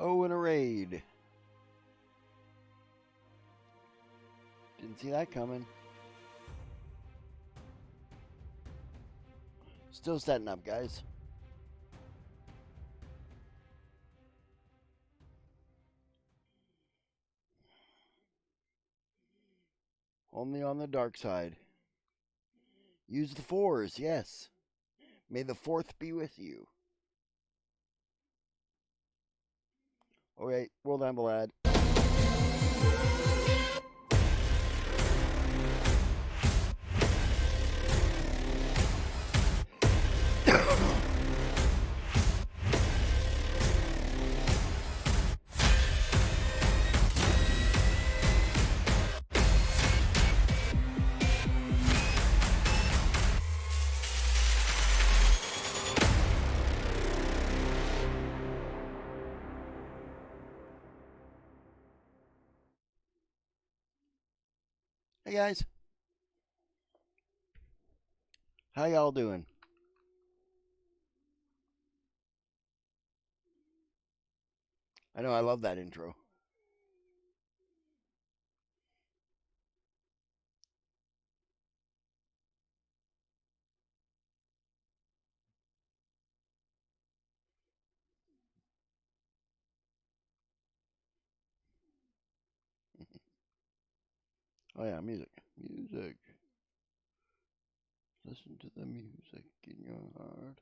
Oh, and a raid. Didn't see that coming. Still setting up, guys. Only on the dark side. Use the fours, yes. May the fourth be with you. Okay, World Anvil ad. Hey guys. How y'all doing? I know I love that intro. Oh yeah, music. Music. Listen to the music in your heart.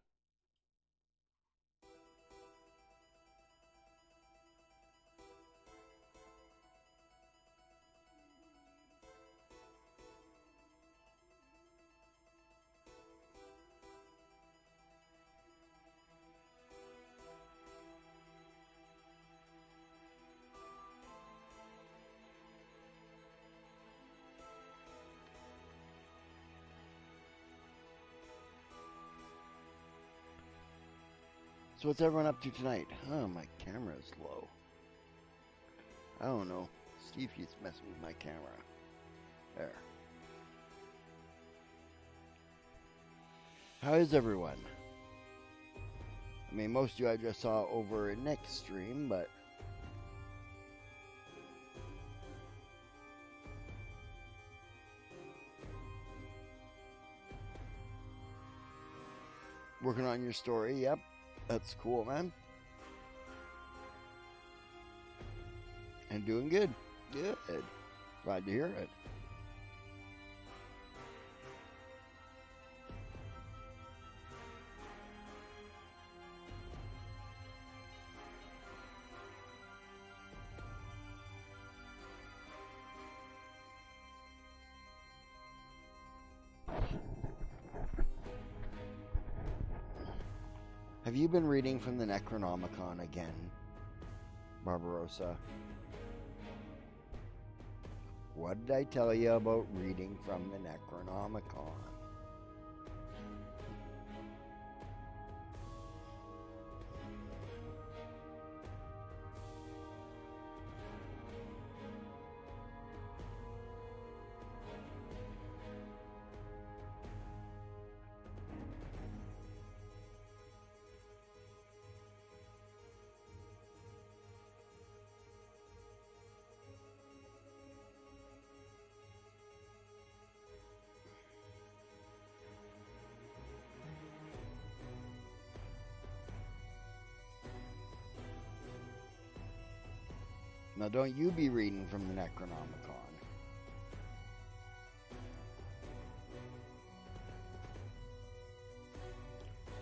So what's everyone up to tonight? Oh, my camera's low. I don't know. Steve keeps messing with my camera. There. How is everyone? I mean, most of you I just saw over in next stream, but working on your story. Yep, that's cool, man. And doing good. Good. Glad to hear it. Have you been reading from the Necronomicon again, Barbarossa? What did I tell you about reading from the Necronomicon? Now don't you be reading from the Necronomicon.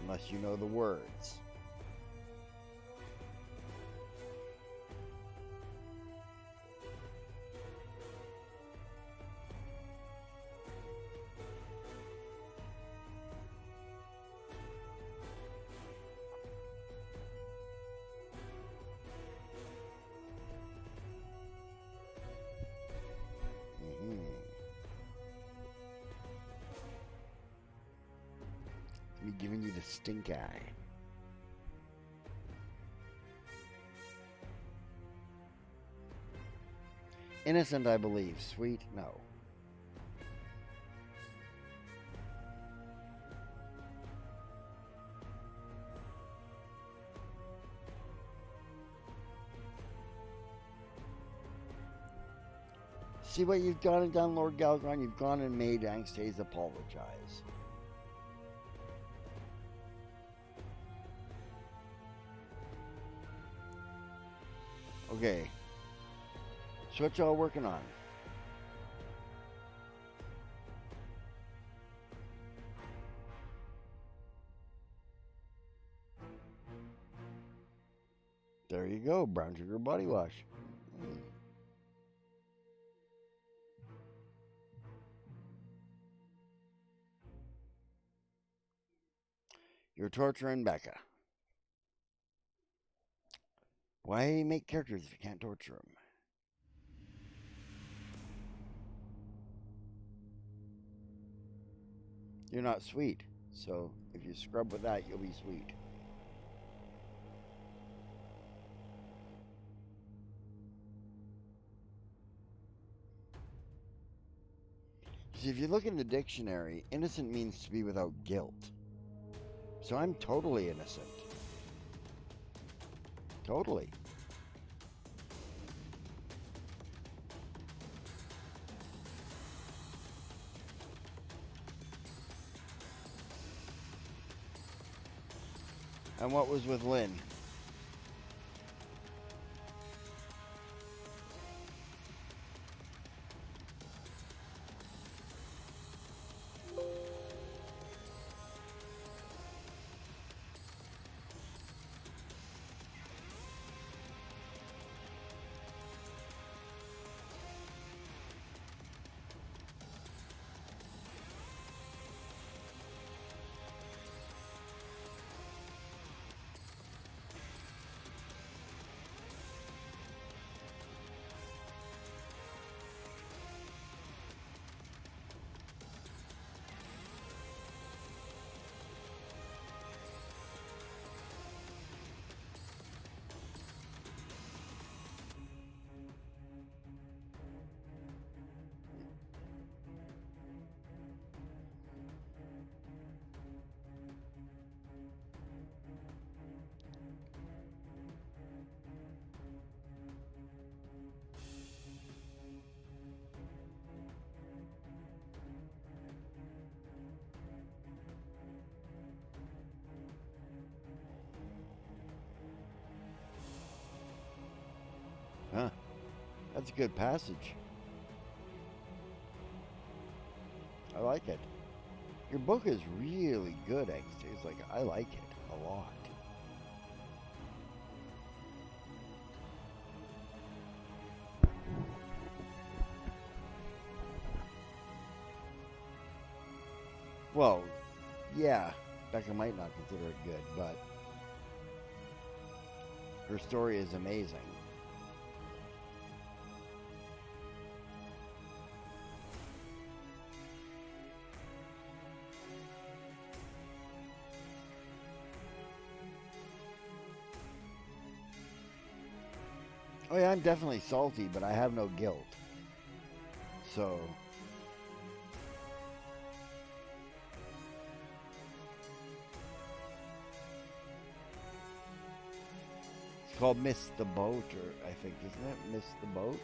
Unless you know the words. Me giving you the stink eye. Innocent, I believe. Sweet, no. See what you've gone and done, Lord Galgron? You've gone and made Angstaise apologize. Okay. So what y'all working on? There you go, brown sugar body wash. You're torturing Becca. Why make characters if you can't torture them? You're not sweet, so if you scrub with that, you'll be sweet. See, if you look in the dictionary, innocent means to be without guilt. So I'm totally innocent. Totally. And what was with Lynn? Huh. That's a good passage. I like it. Your book is really good, Angstaise. Like, I like it a lot. Well, yeah, Becca might not consider it good, but her story is amazing. Oh yeah, I'm definitely salty, but I have no guilt. So... It's called Miss the Boat, or I think, isn't it? Miss the Boat?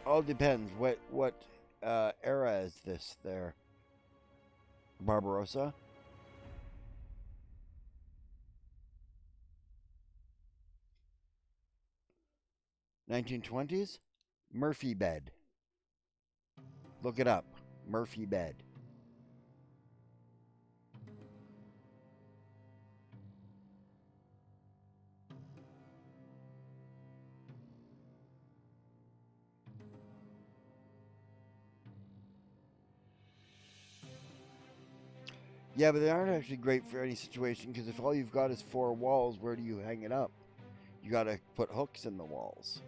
All depends. What era is this there? Barbarossa? 1920s? Murphy bed. Look it up. Murphy bed. Yeah, but they aren't actually great for any situation because if all you've got is four walls, where do you hang it up? You gotta put hooks in the walls.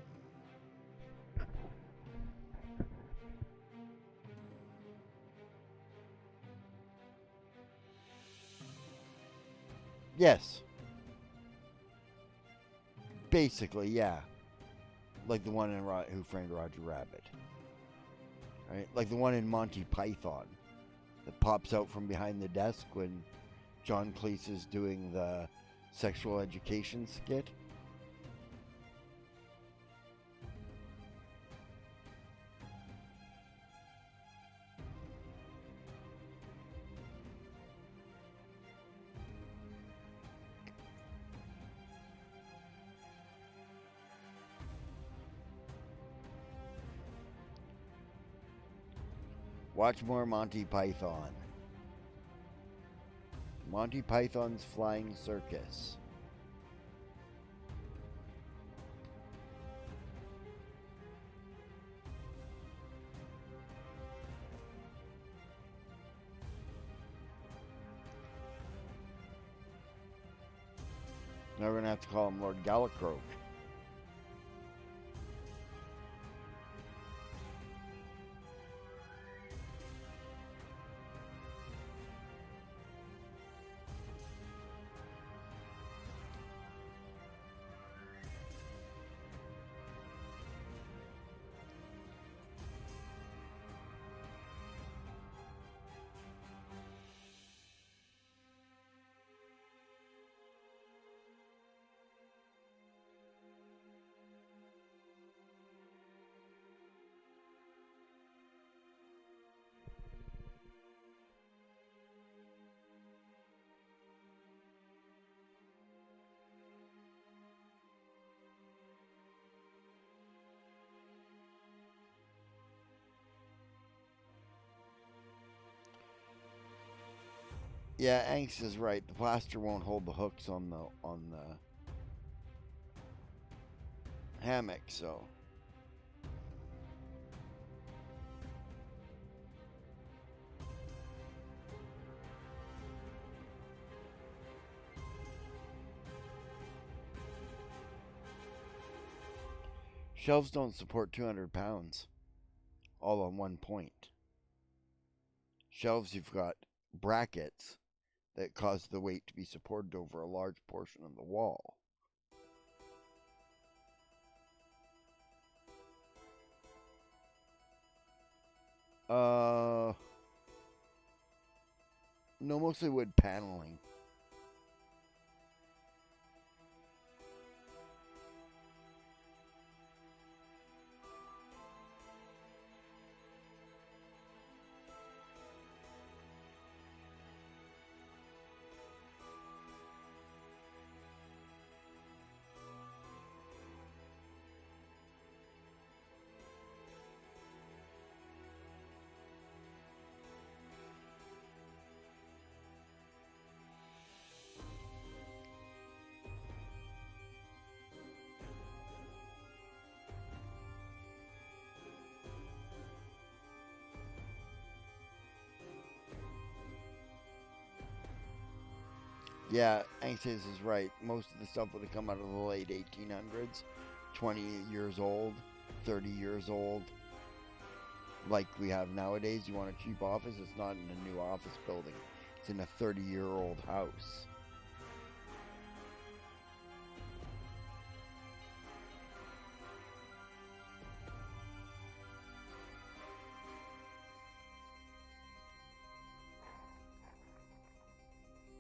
Yes. Basically, yeah. Like the one in Who Framed Roger Rabbit. Right? Like the one in Monty Python that pops out from behind the desk when John Cleese is doing the sexual education skit. Watch more Monty Python. Monty Python's Flying Circus. Now we're going to have to call him Lord Galacroak. Yeah, Angst is right. The plaster won't hold the hooks on the hammock, so shelves don't support 200 pounds all on one point. Shelves, you've got brackets that cause the weight to be supported over a large portion of the wall. No, mostly wood paneling. Yeah, Anxious is right. Most of the stuff would have come out of the late 1800s, 20 years old, 30 years old. Like we have nowadays, you want a cheap office, it's not in a new office building. It's in a 30-year-old house.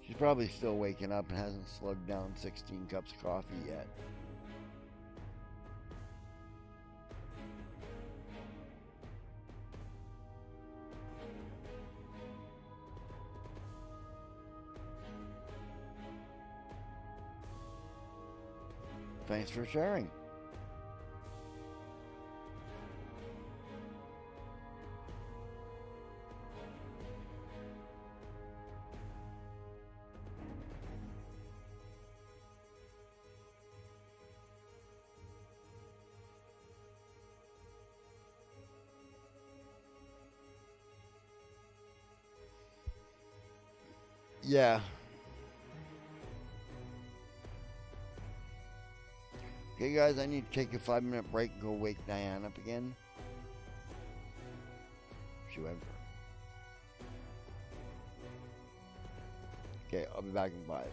She's probably still waking up and hasn't slugged down 16 cups of coffee yet. Thanks for sharing. Yeah. Okay, guys, I need to take a 5-minute break and go wake Diane up again. She went. Okay, I'll be back in 5.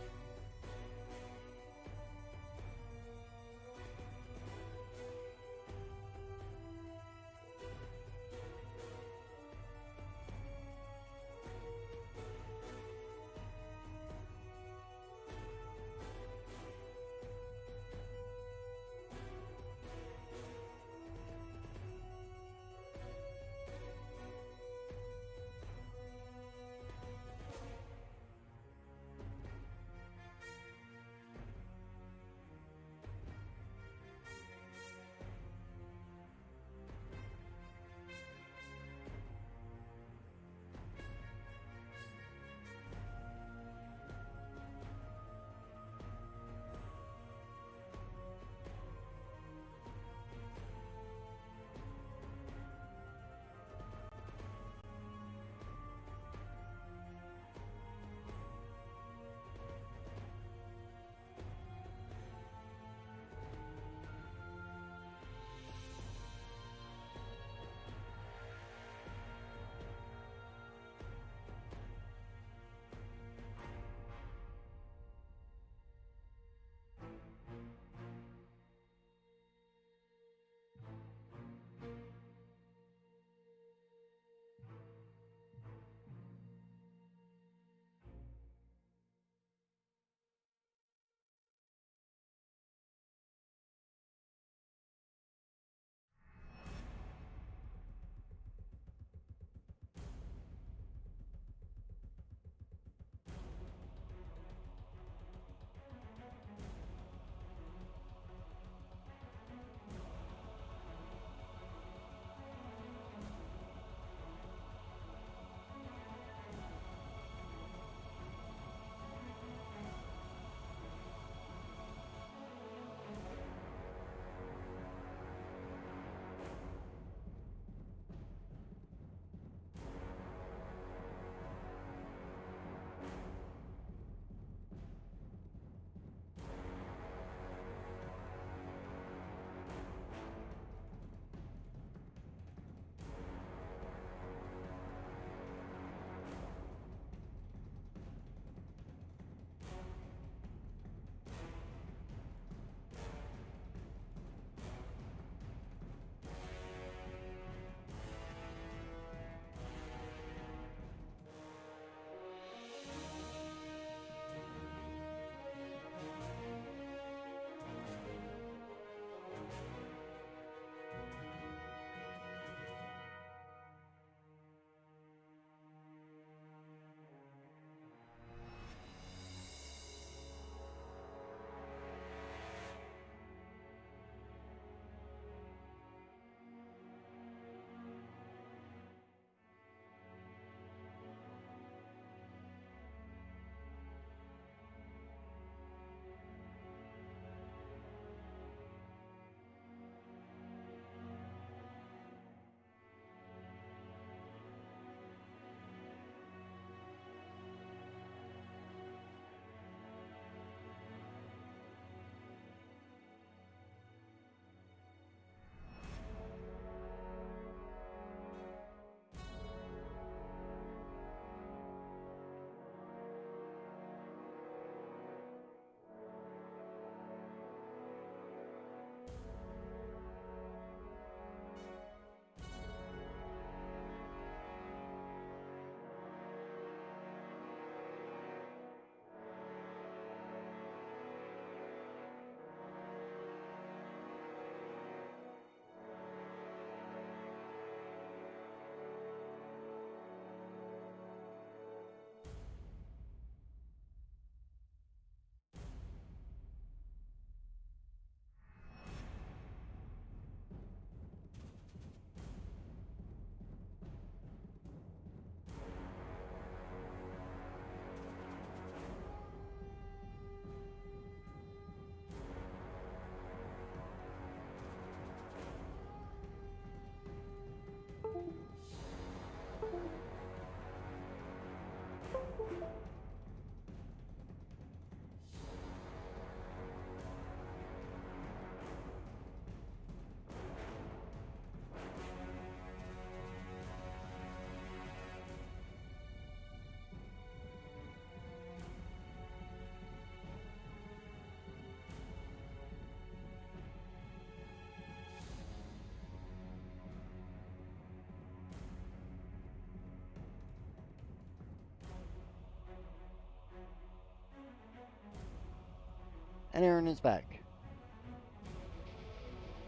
And Erin is back.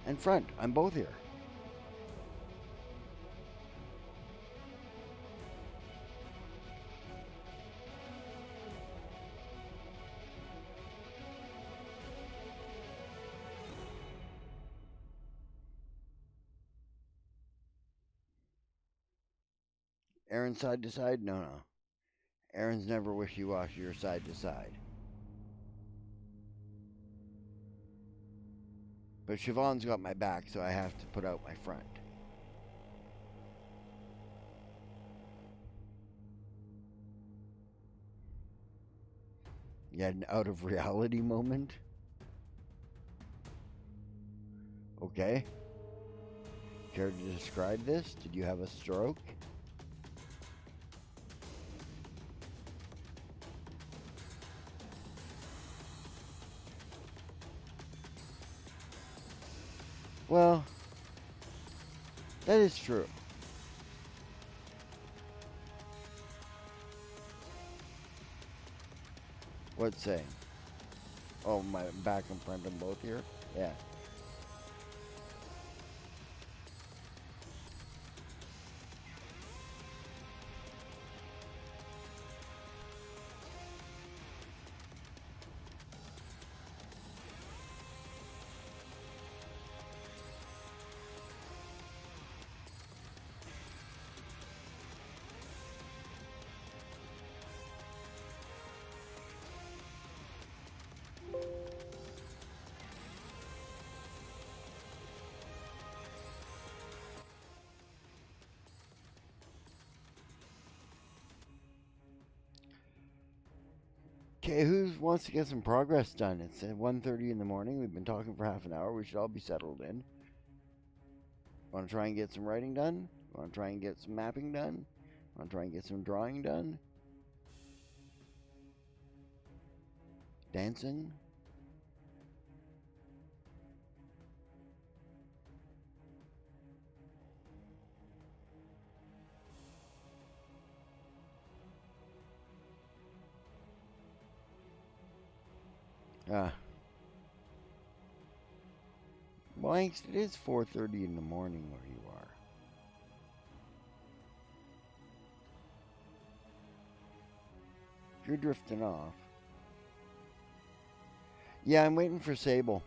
And front, I'm both here. Erin side to side? No, no. Erin's never wishy-washy or side to side. But Siobhan's got my back, so I have to put out my front. You had an out of reality moment? Okay. Care to describe this? Did you have a stroke? Well, that is true. What's saying? Oh, my back and front and both here? Yeah. Okay, who wants to get some progress done? It's at 1:30 in the morning. We've been talking for half an hour. We should all be settled in. Want to try and get some writing done? Want to try and get some mapping done? Want to try and get some drawing done? Dancing? Ah. Well, it is 4:30 in the morning where you are. You're drifting off. Yeah, I'm waiting for Sable.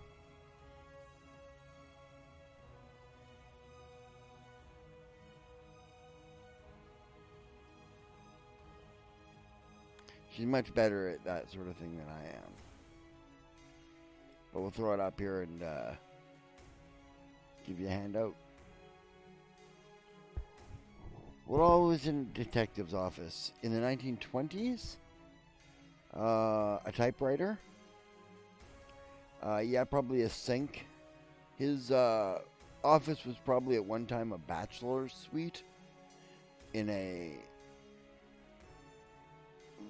She's much better at that sort of thing than I am. But we'll throw it up here and give you a handout. What all was in a detective's office? In the 1920s? A typewriter? Yeah, probably a sink. His office was probably at one time a bachelor's suite in a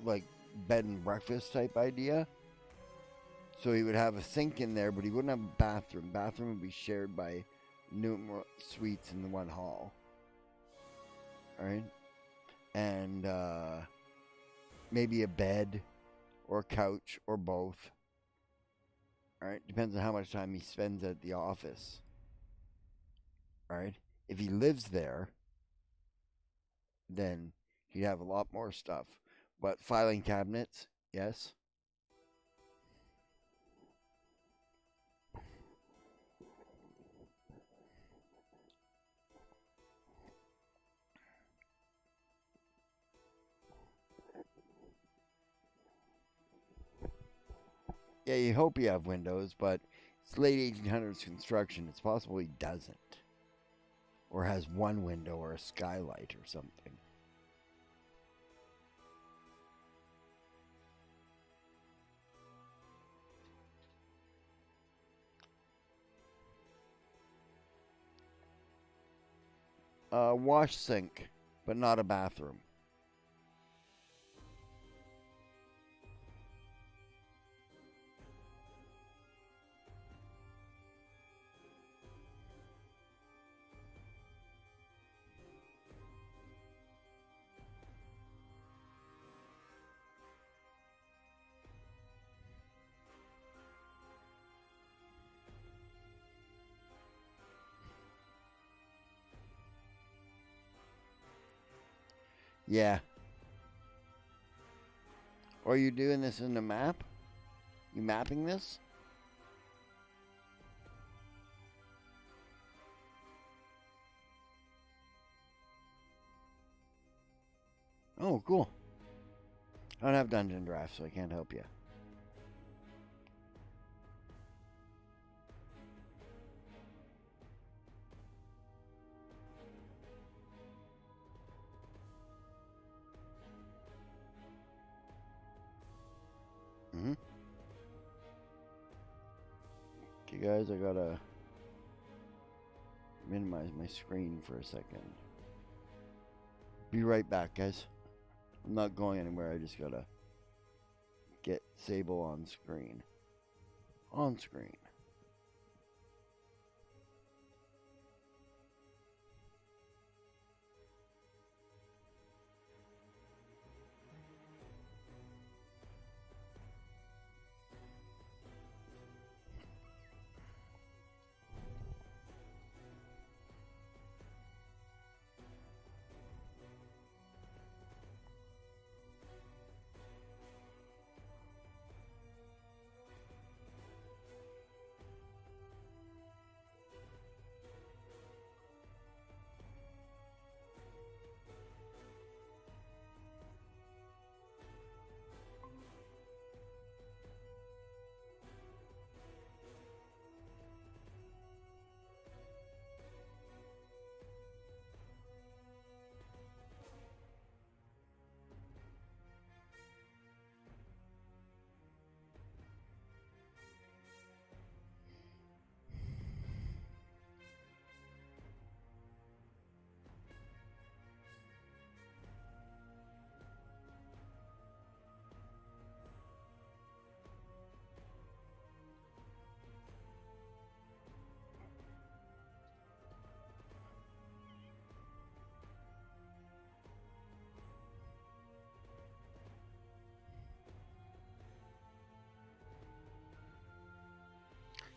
like bed and breakfast type idea. So he would have a sink in there, but he wouldn't have a bathroom. Bathroom would be shared by numerous suites in the one hall. Alright? And maybe a bed or a couch or both. Alright? Depends on how much time he spends at the office. Alright? If he lives there, then he'd have a lot more stuff. But filing cabinets, yes. Yeah, you hope you have windows, but it's late 1800s construction. It's possible he doesn't. Or has one window or a skylight or something. Wash sink, but not a bathroom. Yeah. Or are you doing this in a map? You mapping this? Oh, cool. I don't have Dungeon Draft, so I can't help you. Mm-hmm. Okay, guys, I gotta minimize my screen for a second. Be right back, guys. I'm not going anywhere. I just gotta get Sable on screen. On screen.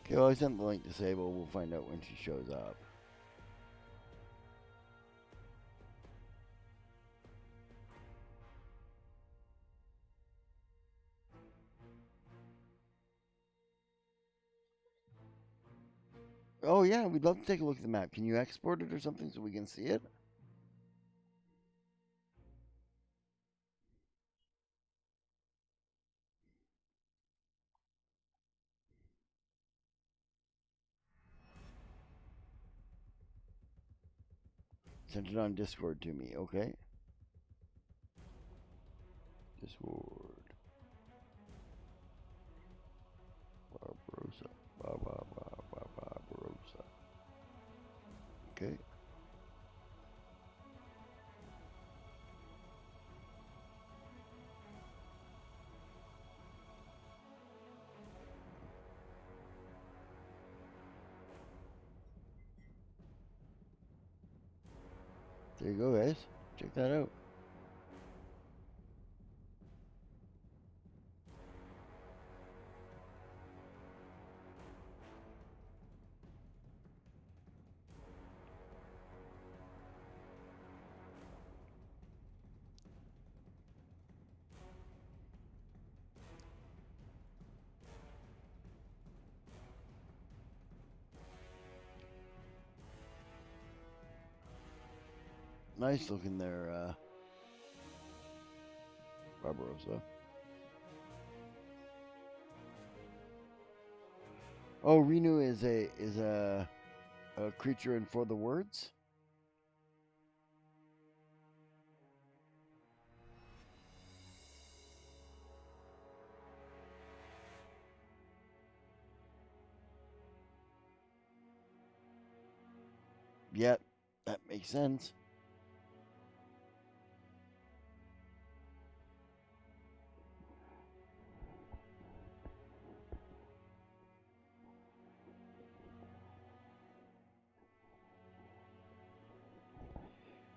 Okay, well, I sent the link to Sable. We'll find out when she shows up. Oh, yeah, we'd love to take a look at the map. Can you export it or something so we can see it? Send it on Discord to me, okay? Discord. Barbarossa. Barbarossa. Okay. There you go, guys. Check that out. Nice looking there, Barbarossa. Oh, Renu is a creature in For the Words. Yep, that makes sense.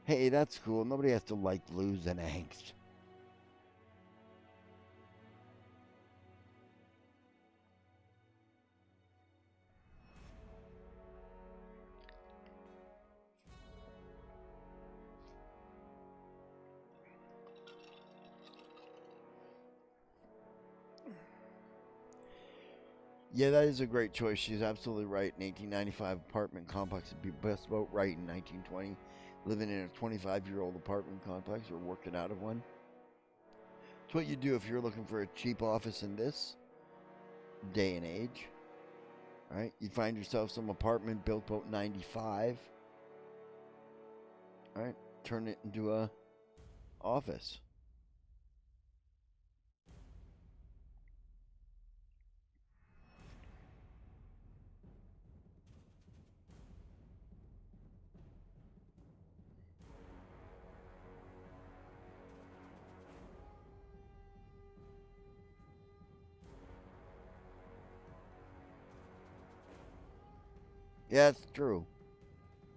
Hey, that's cool. Nobody has to like lose an angst. Yeah, that is a great choice. She's absolutely right. An 1895 apartment complex would be best about right in 1920. Living in a 25-year-old apartment complex or working out of one. It's what you do if you're looking for a cheap office in this day and age. All right, you find yourself some apartment built about 95. All right, turn it into a office. Yeah, it's true.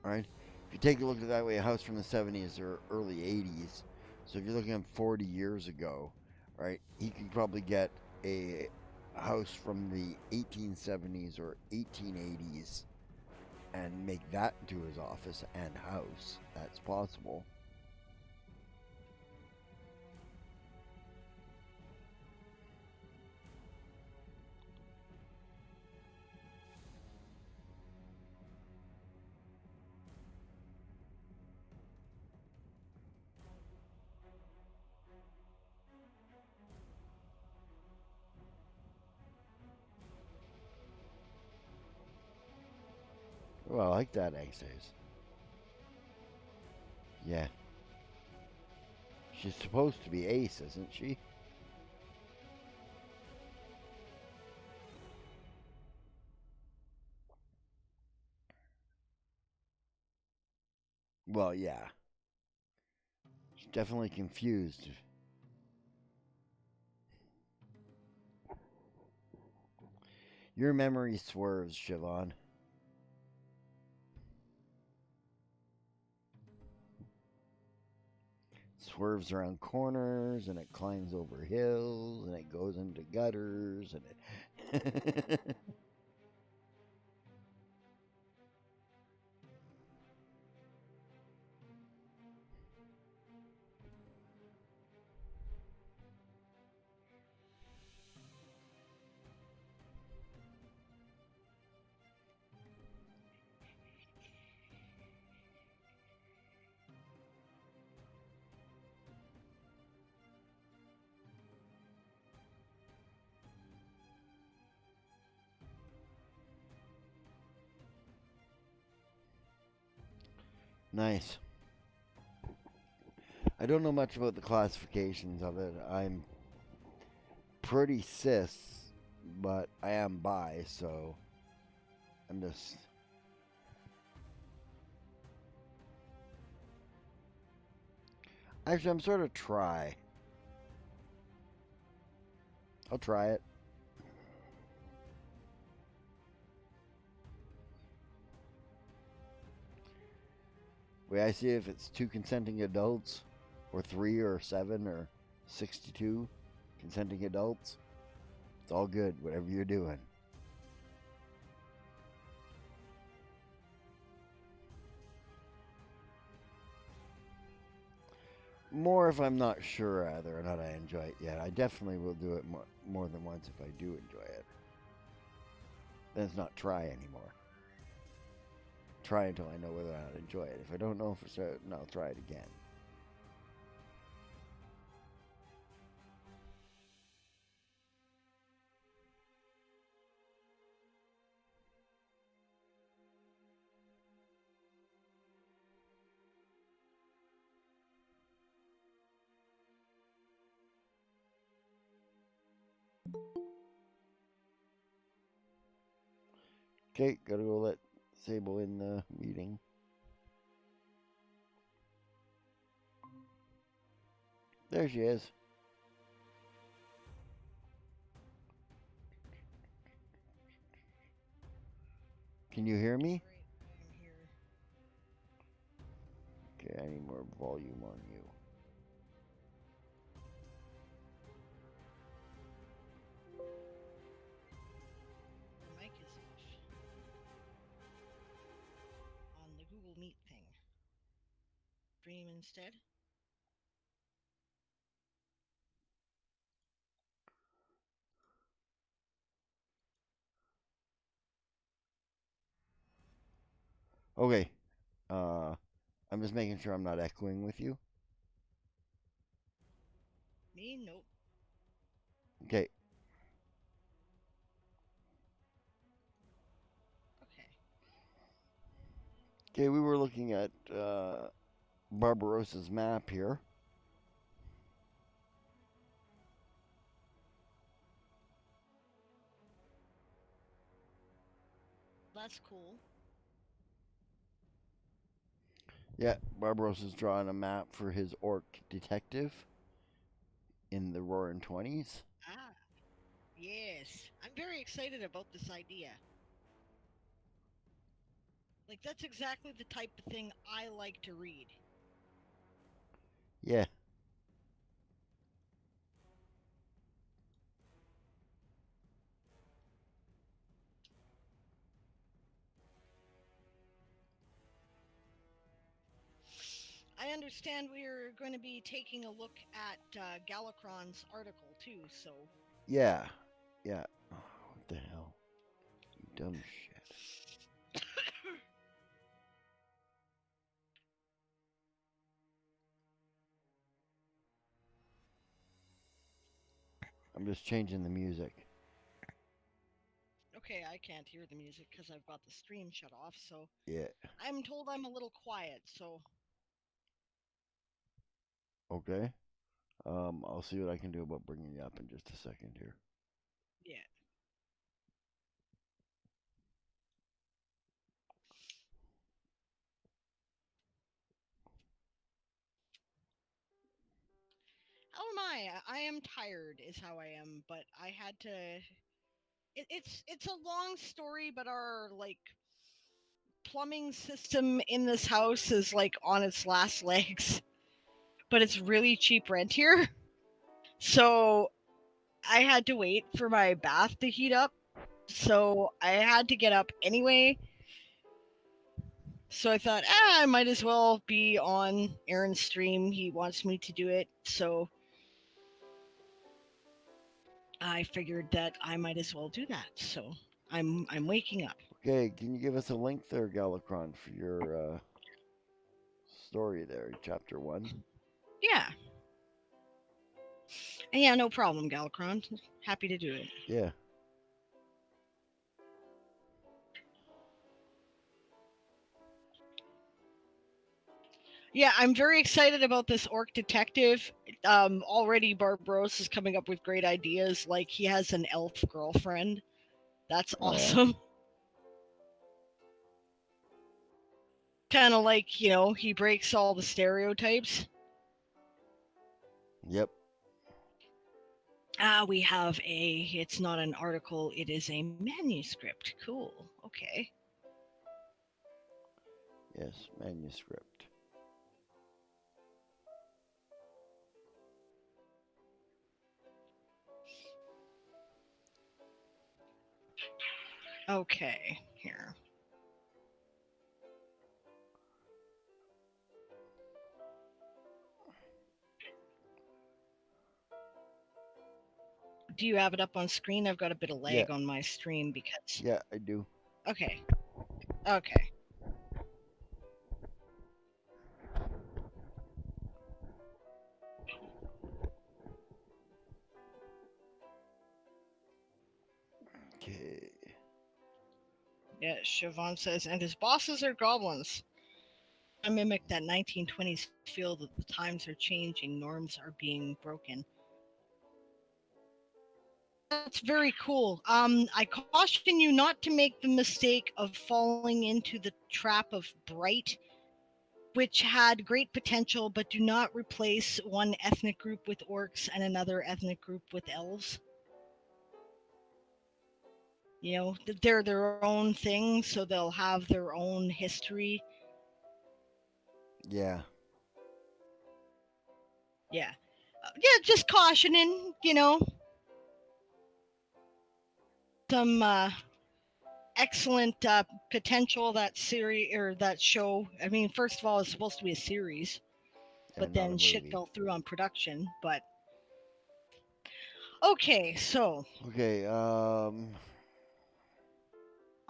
All right, if you take a look at that way, a house from the 70s or early 80s. So if you're looking at 40 years ago, right, he could probably get a house from the 1870s or 1880s and make that into his office and house. That's possible. Well, I like that, Aces. Yeah. She's supposed to be Ace, isn't she? Well, yeah. She's definitely confused. Your memory swerves, Siobhan. Swerves around corners, and it climbs over hills, and it goes into gutters, and it. Nice. I don't know much about the classifications of it. I'm pretty cis, but I am bi, so I'm just. Actually, I'm sort of try. I'll try it. Way I see it, if it's two consenting adults, or three, or seven, or 62 consenting adults, it's all good, whatever you're doing. More if I'm not sure whether or not I enjoy it yet. I definitely will do it more than once if I do enjoy it. Then it's not try anymore. Try until I know whether or not I enjoy it. If I don't know for certain, I'll try it again. Okay, gotta go let Sable in the meeting. There she is. Can you hear me? Okay, I need more volume on you. The mic is off on the Google Meet thing. Dream instead. Okay. I'm just making sure I'm not echoing with you. Me? Nope. Okay. Okay. Okay, we were looking at Barbarossa's map here. That's cool. Yeah, Barbarossa's drawing a map for his orc detective in the Roaring Twenties. Ah, yes. I'm very excited about this idea. Like, that's exactly the type of thing I like to read. Yeah. I understand we're going to be taking a look at Galacron's article, too, so. Yeah. Yeah. Oh, what the hell? You dumb shit. I'm just changing the music. Okay, I can't hear the music because I've got the stream shut off, so. Yeah. I'm told I'm a little quiet, so. Okay. I'll see what I can do about bringing you up in just a second here. Yeah. How am I? I am tired, is how I am, but I had to. It's a long story, but our like plumbing system in this house is like on its last legs, but it's really cheap rent here. So I had to wait for my bath to heat up. So I had to get up anyway. So I thought, I might as well be on Erin's stream. He wants me to do it. So I figured that I might as well do that. So I'm waking up. Okay, can you give us a link there, Galacron, for your story there, chapter 1? Yeah. Yeah, no problem, Galacron. Happy to do it. Yeah. Yeah, I'm very excited about this orc detective. Already Barbaros is coming up with great ideas. Like he has an elf girlfriend. That's Oh, yeah. awesome. Kind of like, he breaks all the stereotypes. Yep. We have it's not an article, it is a manuscript. Cool. Okay. Yes, manuscript. Okay, here. Do you have it up on screen? I've got a bit of lag Yeah. on my stream because. Yeah, I do. Okay. Okay. Okay. Yeah, Siobhan says, and his bosses are goblins. I mimic that 1920s feel that the times are changing, norms are being broken. That's very cool. I caution you not to make the mistake of falling into the trap of Bright, which had great potential, but do not replace one ethnic group with orcs and another ethnic group with elves. They're their own thing, so they'll have their own history. Yeah. Yeah. Just cautioning, some excellent potential that series or that show. I mean, first of all, it's supposed to be a series, And but not a then shit movie. fell through on production. But okay, so Okay,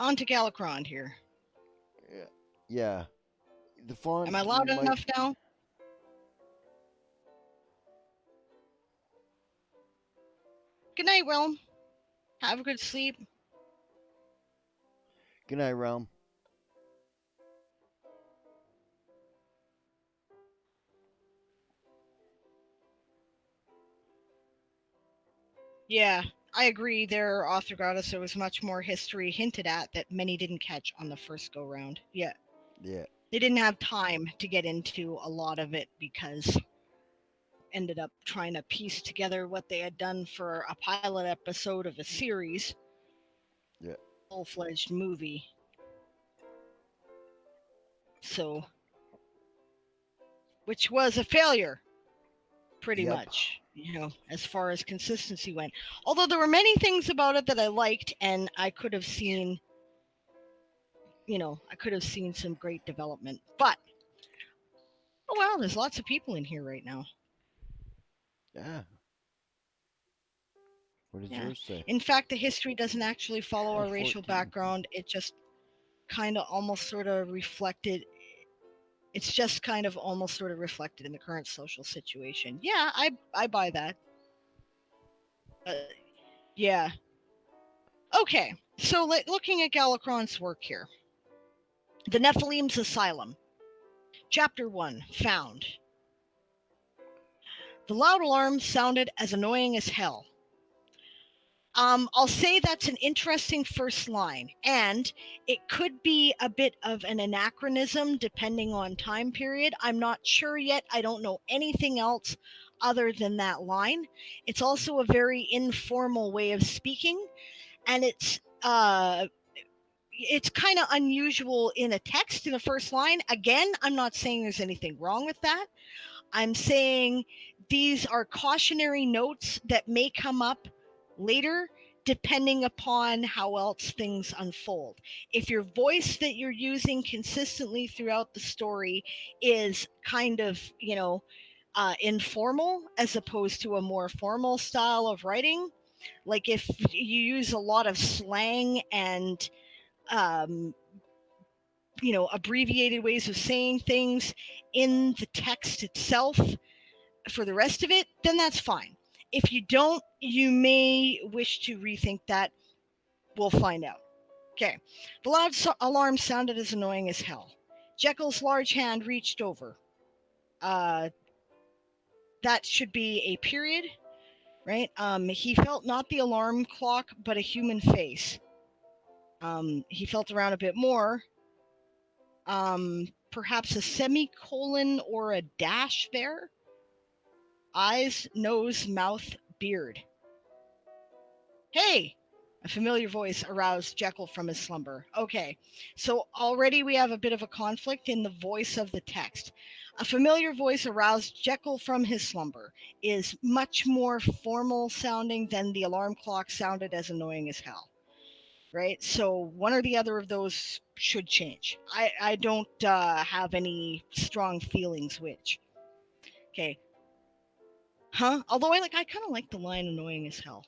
on to Galacron here. yeah. Yeah, the font Am I loud might. enough now? Good night, Will. Have a good sleep. Good night, Realm. Yeah, I agree. Their author goddess, there was much more history hinted at that many didn't catch on the first go round. Yeah. Yeah. They didn't have time to get into a lot of it because ended up trying to piece together what they had done for a pilot episode of a series, Yeah. full-fledged movie. So, which was a failure, pretty Yep. much, as far as consistency went. Although there were many things about it that I liked, and I could have seen, some great development. But, oh well, there's lots of people in here right now. Yeah. What does Yeah. yours say? In fact, the history doesn't actually follow Oh, our racial 14. background. It just kind of almost sort of reflected. It's just kind of almost sort of reflected in the current social situation. Yeah, I buy that. Yeah. Okay. So looking at Galacron's work here, the Nephilim's Asylum, Chapter 1, Found. The loud alarm sounded as annoying as hell. I'll say that's an interesting first line, and it could be a bit of an anachronism depending on time period. I'm not sure yet. I don't know anything else other than that line. It's also a very informal way of speaking, and it's kind of unusual in a text in the first line. Again, I'm not saying there's anything wrong with that. I'm saying these are cautionary notes that may come up later depending upon how else things unfold. If your voice that you're using consistently throughout the story is kind of, informal as opposed to a more formal style of writing, like if you use a lot of slang and um, abbreviated ways of saying things in the text itself for the rest of it, then that's fine. If you don't, you may wish to rethink that. We'll find out. Okay. The loud alarm sounded as annoying as hell. Jekyll's large hand reached over. That should be a period, right? He felt not the alarm clock, but a human face. He felt around a bit more. Perhaps a semicolon or a dash there. Eyes, nose, mouth, beard. Hey! A familiar voice aroused Jekyll from his slumber. Okay, so already we have a bit of a conflict in the voice of the text. A familiar voice aroused Jekyll from his slumber is much more formal sounding than the alarm clock sounded as annoying as hell. Right? So one or the other of those should change. I don't have any strong feelings which. Okay. Huh? Although I kind of like the line annoying as hell.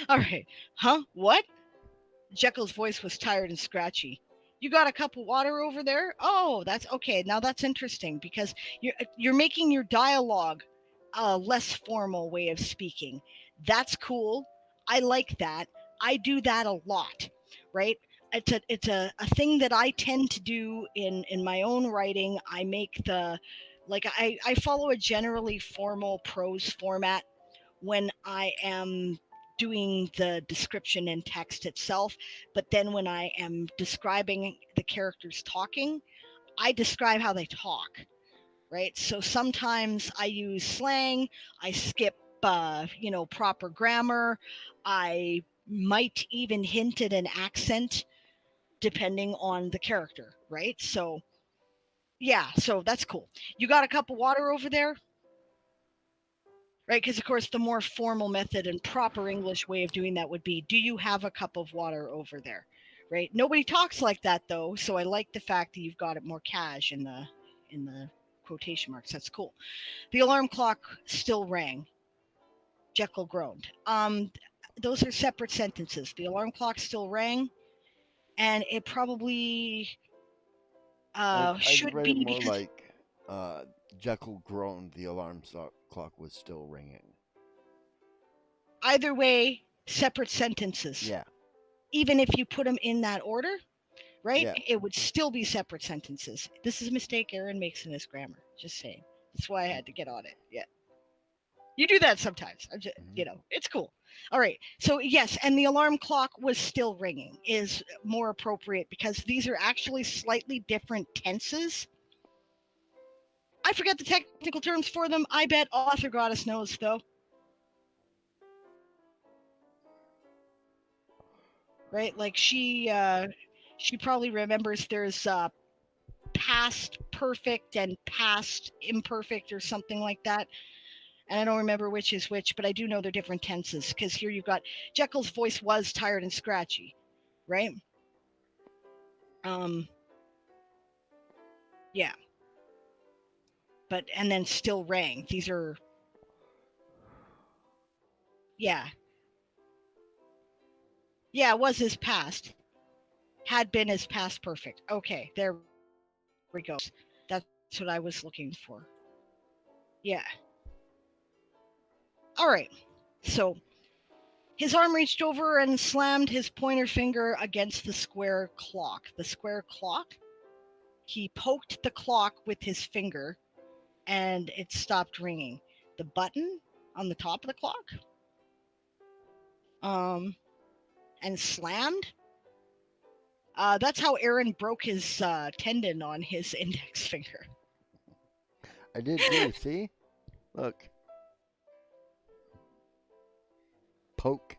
All right. Huh? What? Jekyll's voice was tired and scratchy. You got a cup of water over there? Oh, that's okay. Now that's interesting because you're making your dialogue a less formal way of speaking. That's cool. I like that. I do that a lot, right? It's a thing that I tend to do in my own writing. I make I follow a generally formal prose format when I am doing the description in text itself, but then when I am describing the characters talking, I describe how they talk, right? So sometimes I use slang, I skip proper grammar, I might even hint at an accent depending on the character, right? So yeah, so that's cool. You got a cup of water over there? Right, because of course the more formal method and proper English way of doing that would be, do you have a cup of water over there? Right, nobody talks like that though, so I like the fact that you've got it more cash in the quotation marks. That's cool. The alarm clock still rang. Jekyll groaned. Those are separate sentences. The alarm clock still rang, and it probably I'd should read it be more because like uh, Jekyll groaned the alarm clock was still ringing. either way, separate sentences. Yeah, Even if you put them in that order, right? yeah. It would still be separate sentences. This is a mistake Erin makes in his grammar. Just saying. That's why I had to get on it. Yeah. You do that sometimes. I'm just, Mhm. it's cool. All right. So yes, and the alarm clock was still ringing is more appropriate because these are actually slightly different tenses. I forget the technical terms for them. I bet Author Goddess knows though. Right? Like she probably remembers there's past perfect and past imperfect or something like that. And I don't remember which is which, but I do know they're different tenses because here you've got Jekyll's voice was tired and scratchy, right? Um, yeah, but and then still rang. These are yeah, yeah. It was his past, had been his past perfect. Okay, there we go. That's what I was looking for. Yeah. All right. So his arm reached over and slammed his pointer finger against the square clock. The square clock? He poked the clock with his finger and it stopped ringing. The button on the top of the clock? And slammed? That's how Erin broke his tendon on his index finger. I did too. See, look, poke.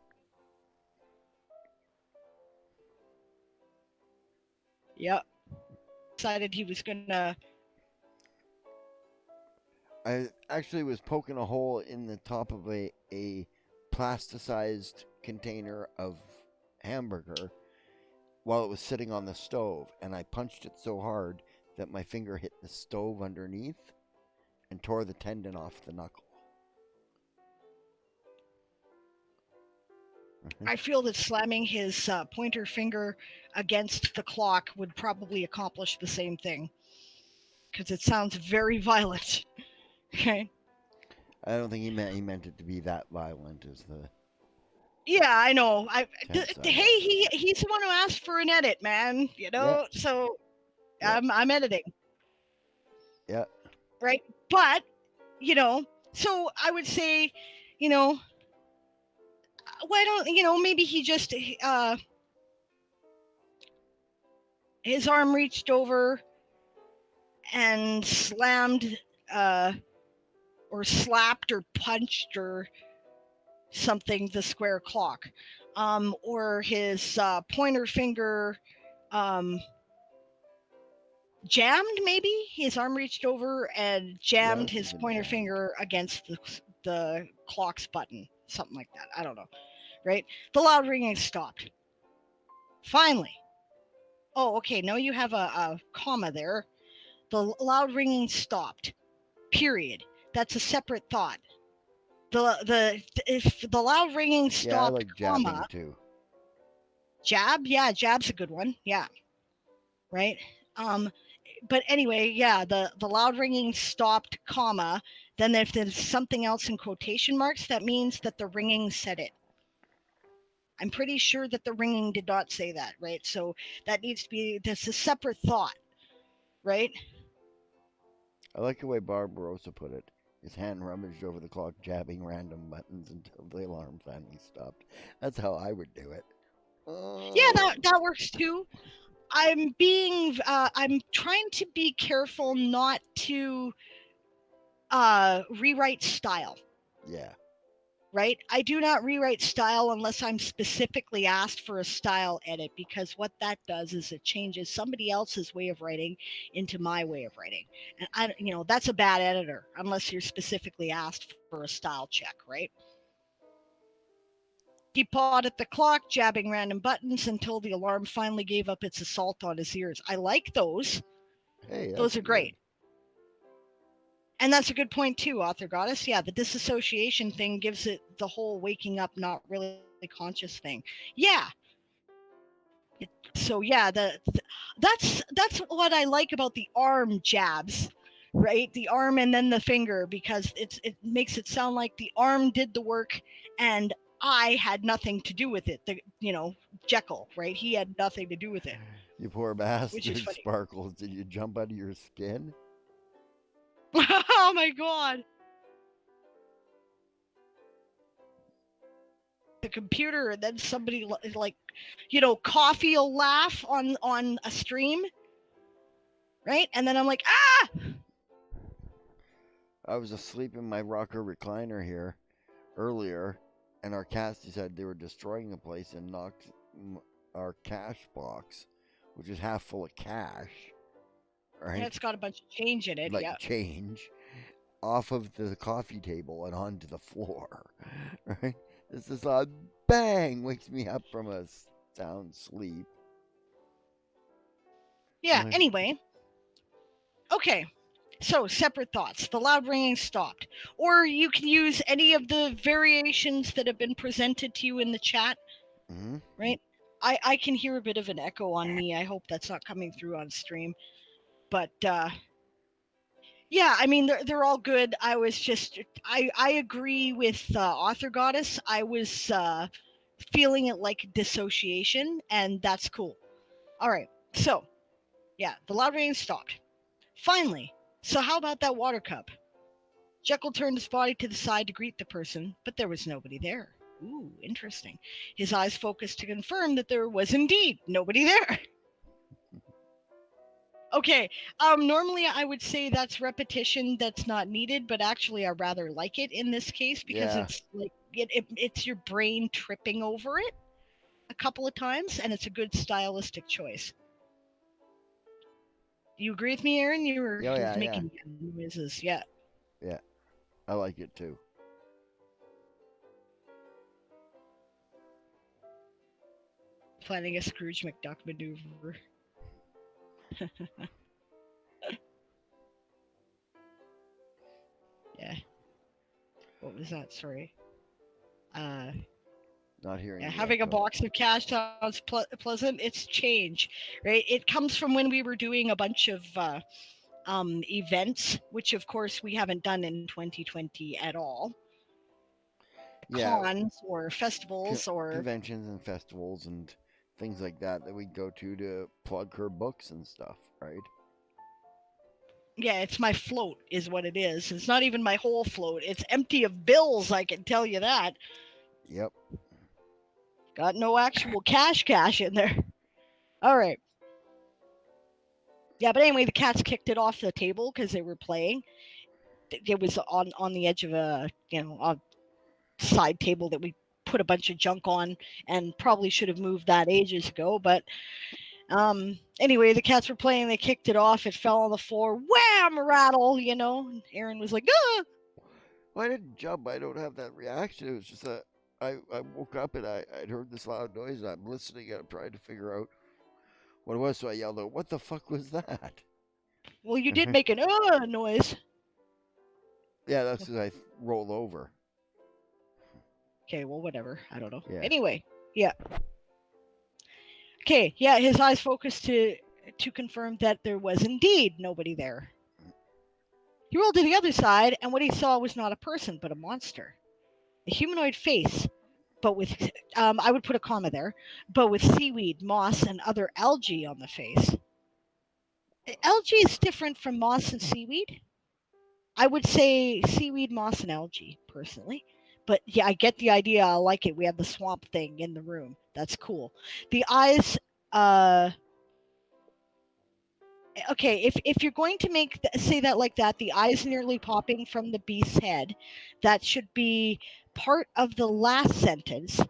Yep. Decided he was gonna. I actually was poking a hole in the top of a plasticized container of hamburger while it was sitting on the stove, and I punched it so hard that my finger hit the stove underneath and tore the tendon off the knuckle. I feel that slamming his pointer finger against the clock would probably accomplish the same thing because it sounds very violent. Okay. I don't think he meant it to be that violent as the Yeah, I know. tense side Hey, of it. he's the one who asked for an edit, man. Yeah, So yeah, I'm editing, yeah. right? But so I would say, you know, why don't maybe he just his arm reached over and slammed uh or slapped or punched or something the square clock, or his pointer finger um jammed, maybe his arm reached over and Yeah, I jammed was his thinking pointer jammed. finger against the clock's button, something like that. I don't know, right? The loud ringing stopped. Finally. Oh, okay, now you have a comma there. The loud ringing stopped. Period. That's a separate thought. The if the loud ringing Yeah, I stopped, like comma, jabbing too. jab, yeah, jab's a good one. Yeah, right. Um, but anyway, yeah, the loud ringing stopped, comma. Then if there's something else in quotation marks, that means that the ringing said it. I'm pretty sure that the ringing did not say that, right? So that needs to be that's a separate thought, right? I like the way Barbarossa put it. His hand rummaged over the clock, jabbing random buttons until the alarm finally stopped. That's how I would do it. Yeah, Oh, that works too. I'm trying to be careful not to rewrite style, yeah. right? I do not rewrite style unless I'm specifically asked for a style edit, because what that does is it changes somebody else's way of writing into my way of writing. And that's a bad editor unless you're specifically asked for a style check, right? He pawed at the clock, jabbing random buttons until the alarm finally gave up its assault on his ears. I like those. Hey, Those that's are good. great. And that's a good point too, Author Goddess. Yeah, the disassociation thing gives it the whole waking up, not really conscious thing. Yeah. So yeah, that's what I like about the arm jabs, right? The arm and then the finger, because it makes it sound like the arm did the work and I had nothing to do with it. Jekyll, right? He had nothing to do with it, You poor which is bastard, funny. Sparkles. Did you jump out of your skin? Oh my god. The computer, and then somebody like, Coffee will laugh on a stream, right? And then I'm like, ah. I was asleep in my rocker recliner here earlier, and our cats decided they were destroying the place and knocked our cash box, which is half full of cash, And right? it's got a bunch of change in it. Like Yeah. change, off of the coffee table and onto the floor, right? This is a bang, wakes me up from a sound sleep. Yeah. Like, Anyway, okay. So, separate thoughts. The loud ringing stopped. Or you can use any of the variations that have been presented to you in the chat, mm-hmm. right? I can hear a bit of an echo on me. I hope that's not coming through on stream. But yeah, I mean, they're all good. I agree with Author Goddess. I was feeling it like dissociation, and that's cool. All right. So, yeah, the loud ringing stopped. Finally. So, how about that water cup? Jekyll turned his body to the side to greet the person, but there was nobody there. Ooh, interesting. His eyes focused to confirm that there was indeed nobody there. Okay, normally I would say that's repetition that's not needed, but actually I rather like it in this case because Yeah. it's like it's your brain tripping over it a couple of times, and it's a good stylistic choice. Do you agree with me, Erin? You're Oh, yeah, yeah. making noises, yeah. Yeah. I like it too. Planning a Scrooge McDuck maneuver. Yeah. What was that? Sorry. Not hearing Yeah, the having a echo. box of cash sounds pleasant. It's change, right? It comes from when we were doing a bunch of events, which of course we haven't done in 2020 at all. Yeah, Cons or festivals or conventions and festivals and things like that we go to plug her books and stuff, right? yeah, it's my float is what it is. It's not even my whole float. It's empty of bills, I can tell you that. Yep. Got no actual cash in there. All right. Yeah, but anyway, the cats kicked it off the table because they were playing. It was on the edge of a side table that we put a bunch of junk on, and probably should have moved that ages ago. But anyway, the cats were playing. They kicked it off. It fell on the floor. Wham! Rattle. And Erin was like, ah! Well, I didn't jump. I don't have that reaction. It was just that I woke up and I'd heard this loud noise and I'm listening and I'm trying to figure out what it was. So I yelled out, "What the fuck was that?" Well, you did make an noise. Yeah, that's because I rolled over. Okay, well, whatever. I don't know. Yeah. Anyway, yeah. Okay, yeah. His eyes focused to confirm that there was indeed nobody there. He rolled to the other side, and what he saw was not a person, but a monster. A humanoid face, but with, I would put a comma there, but with seaweed, moss, and other algae on the face. Algae is different from moss and seaweed. I would say seaweed, moss, and algae, personally. But yeah, I get the idea. I like it. We have the swamp thing in the room. That's cool. The eyes, okay, if you're going to say that like that, the eyes nearly popping from the beast's head, that should be part of the last sentence.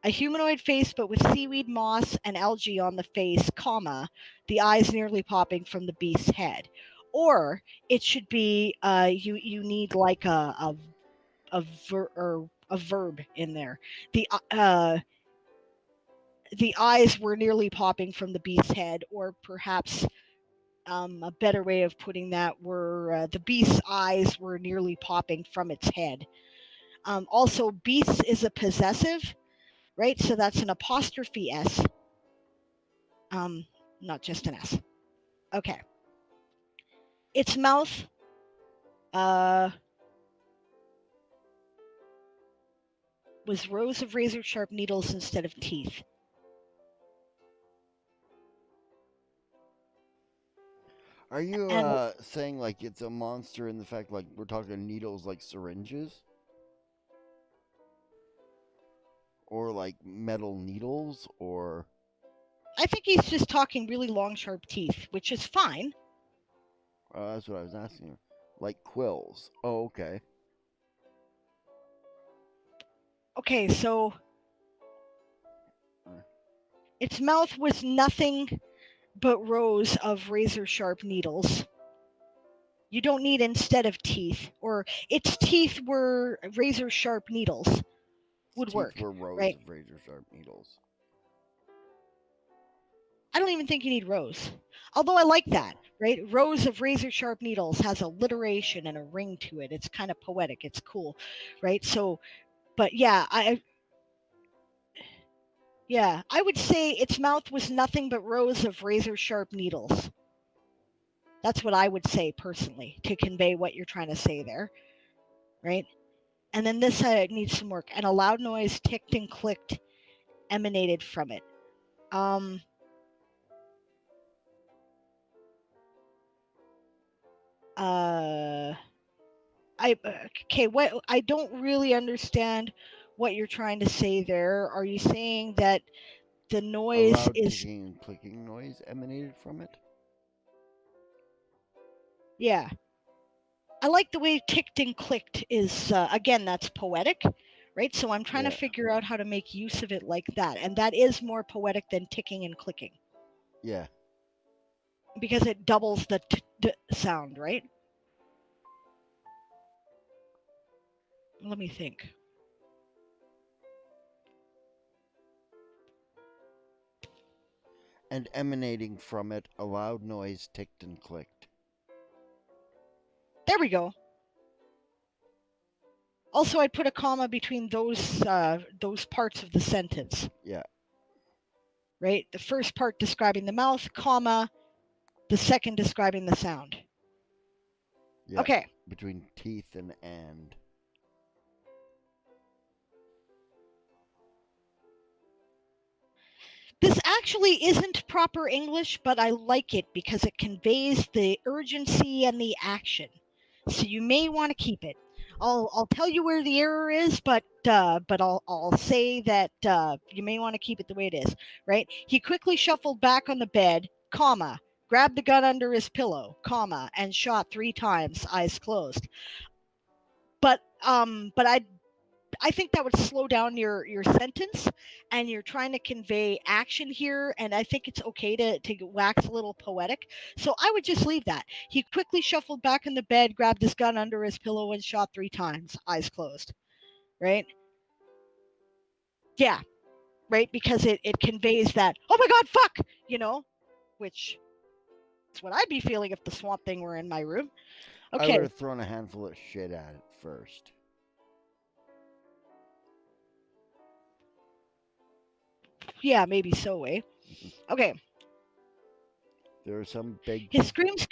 A humanoid face, but with seaweed, moss, and algae on the face, comma, the eyes nearly popping from the beast's head. Or it should be you need like a verb in there. The eyes were nearly popping from the beast's head, or perhaps a better way of putting that were the beast's eyes were nearly popping from its head. Also, beast is a possessive, right? So that's an apostrophe S. Not just an S. Okay. Its mouth was rows of razor sharp needles instead of teeth. Are you And saying like it's a monster in the fact like we're talking needles like syringes? Or like metal needles? Or. I think he's just talking really long, sharp teeth, which is fine. That's what I was asking you. Like quills. Oh, okay. Okay, so its mouth was nothing but rows of razor sharp needles. You don't need instead of teeth, or its teeth were razor sharp needles. Would Teeth work, were rows right? of razor sharp needles. I don't even think you need rows. Although I like that, right? Rows of razor sharp needles has alliteration and a ring to it. It's kind of poetic. It's cool, right? So, but yeah, I would say its mouth was nothing but rows of razor sharp needles. That's what I would say personally to convey what you're trying to say there, right? And then this needs some work. And a loud noise ticked and clicked emanated from it. What I don't really understand what you're trying to say there. Are you saying that the A noise loud is ticking and clicking noise emanated from it? yeah. I like the way ticked and clicked is again that's poetic, right? So I'm trying to figure out how to make use of it like that. And that is more poetic than ticking and clicking. Yeah. Because it doubles the t sound, right? Let me think. And emanating from it, a loud noise ticked and clicked. There we go. Also, I'd put a comma between those parts of the sentence. Yeah. Right? The first part describing the mouth, comma, the second describing the sound. Yeah. Okay. Between teeth and. This actually isn't proper English, but I like it because it conveys the urgency and the action. So you may want to keep it. I'll tell you where the error is, but I'll say that you may want to keep it the way it is. Right? He quickly shuffled back on the bed, comma, grabbed the gun under his pillow, comma, and shot 3 times, eyes closed. But I think that would slow down your sentence, and you're trying to convey action here, and I think it's okay to wax a little poetic. So I would just leave that. He quickly shuffled back in the bed, grabbed his gun under his pillow, and shot 3 times, eyes closed. Right? Yeah, right? Because it conveys that, oh my God, fuck, which is what I'd be feeling if the swamp thing were in my room. I would Okay. have thrown a handful of shit at it first. Yeah, maybe so, eh? Okay. There was some big His screams.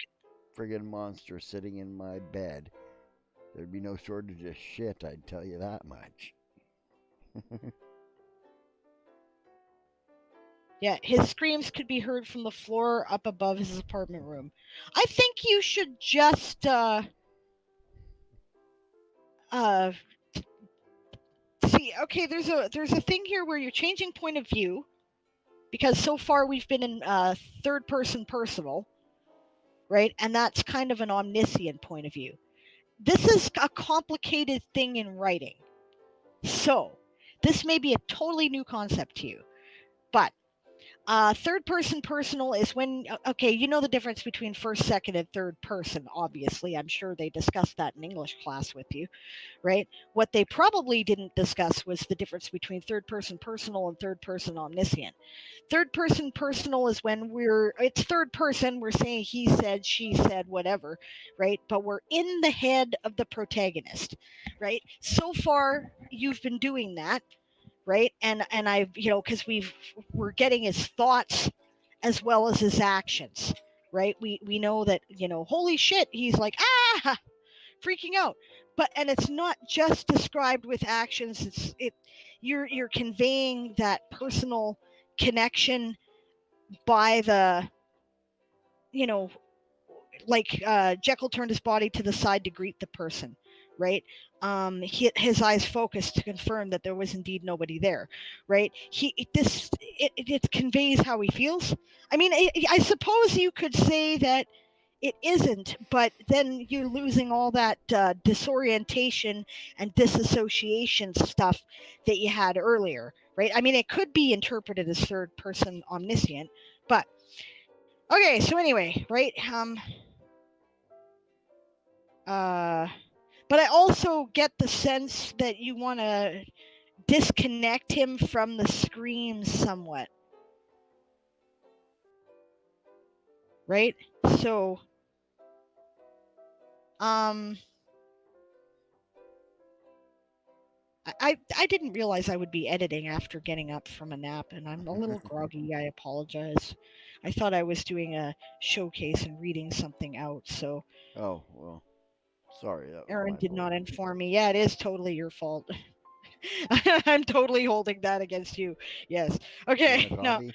friggin' monster sitting in my bed. There'd be no shortage of shit, I'd tell you that much. Yeah, his screams could be heard from the floor up above his apartment room. I think you should just see, okay, there's a thing here where you're changing point of view, because so far we've been in third person personal, right? And that's kind of an omniscient point of view. This is a complicated thing in writing. So, this may be a totally new concept to you. But third person personal is when, okay, you know the difference between first, second, and third person, obviously. I'm sure they discussed that in English class with you, right? What they probably didn't discuss was the difference between third person personal and third person omniscient. Third person personal is when it's third person, we're saying he said, she said, whatever, right? But we're in the head of the protagonist, right? So far, you've been doing that, right? And I've, because we're getting his thoughts as well as his actions, right? We know that, holy shit, he's like, freaking out. But and it's not just described with actions, you're conveying that personal connection by the, you know like Jekyll turned his body to the side to greet the person, right? His eyes focused to confirm that there was indeed nobody there, right? It conveys how he feels. I mean, I suppose you could say that it isn't, but then you're losing all that disorientation and disassociation stuff that you had earlier, right? I mean, it could be interpreted as third person omniscient, but okay. So anyway, right? Uh, but I also get the sense that you want to disconnect him from the screams somewhat, right? So, um, I didn't realize I would be editing after getting up from a nap, and I'm a little groggy. I apologize. I thought I was doing a showcase and reading something out, so Oh, well, sorry, that was Erin my did fault. not inform me. Yeah, it is totally your fault. I'm totally holding that against you. Yes. You want a Okay. No, coffee?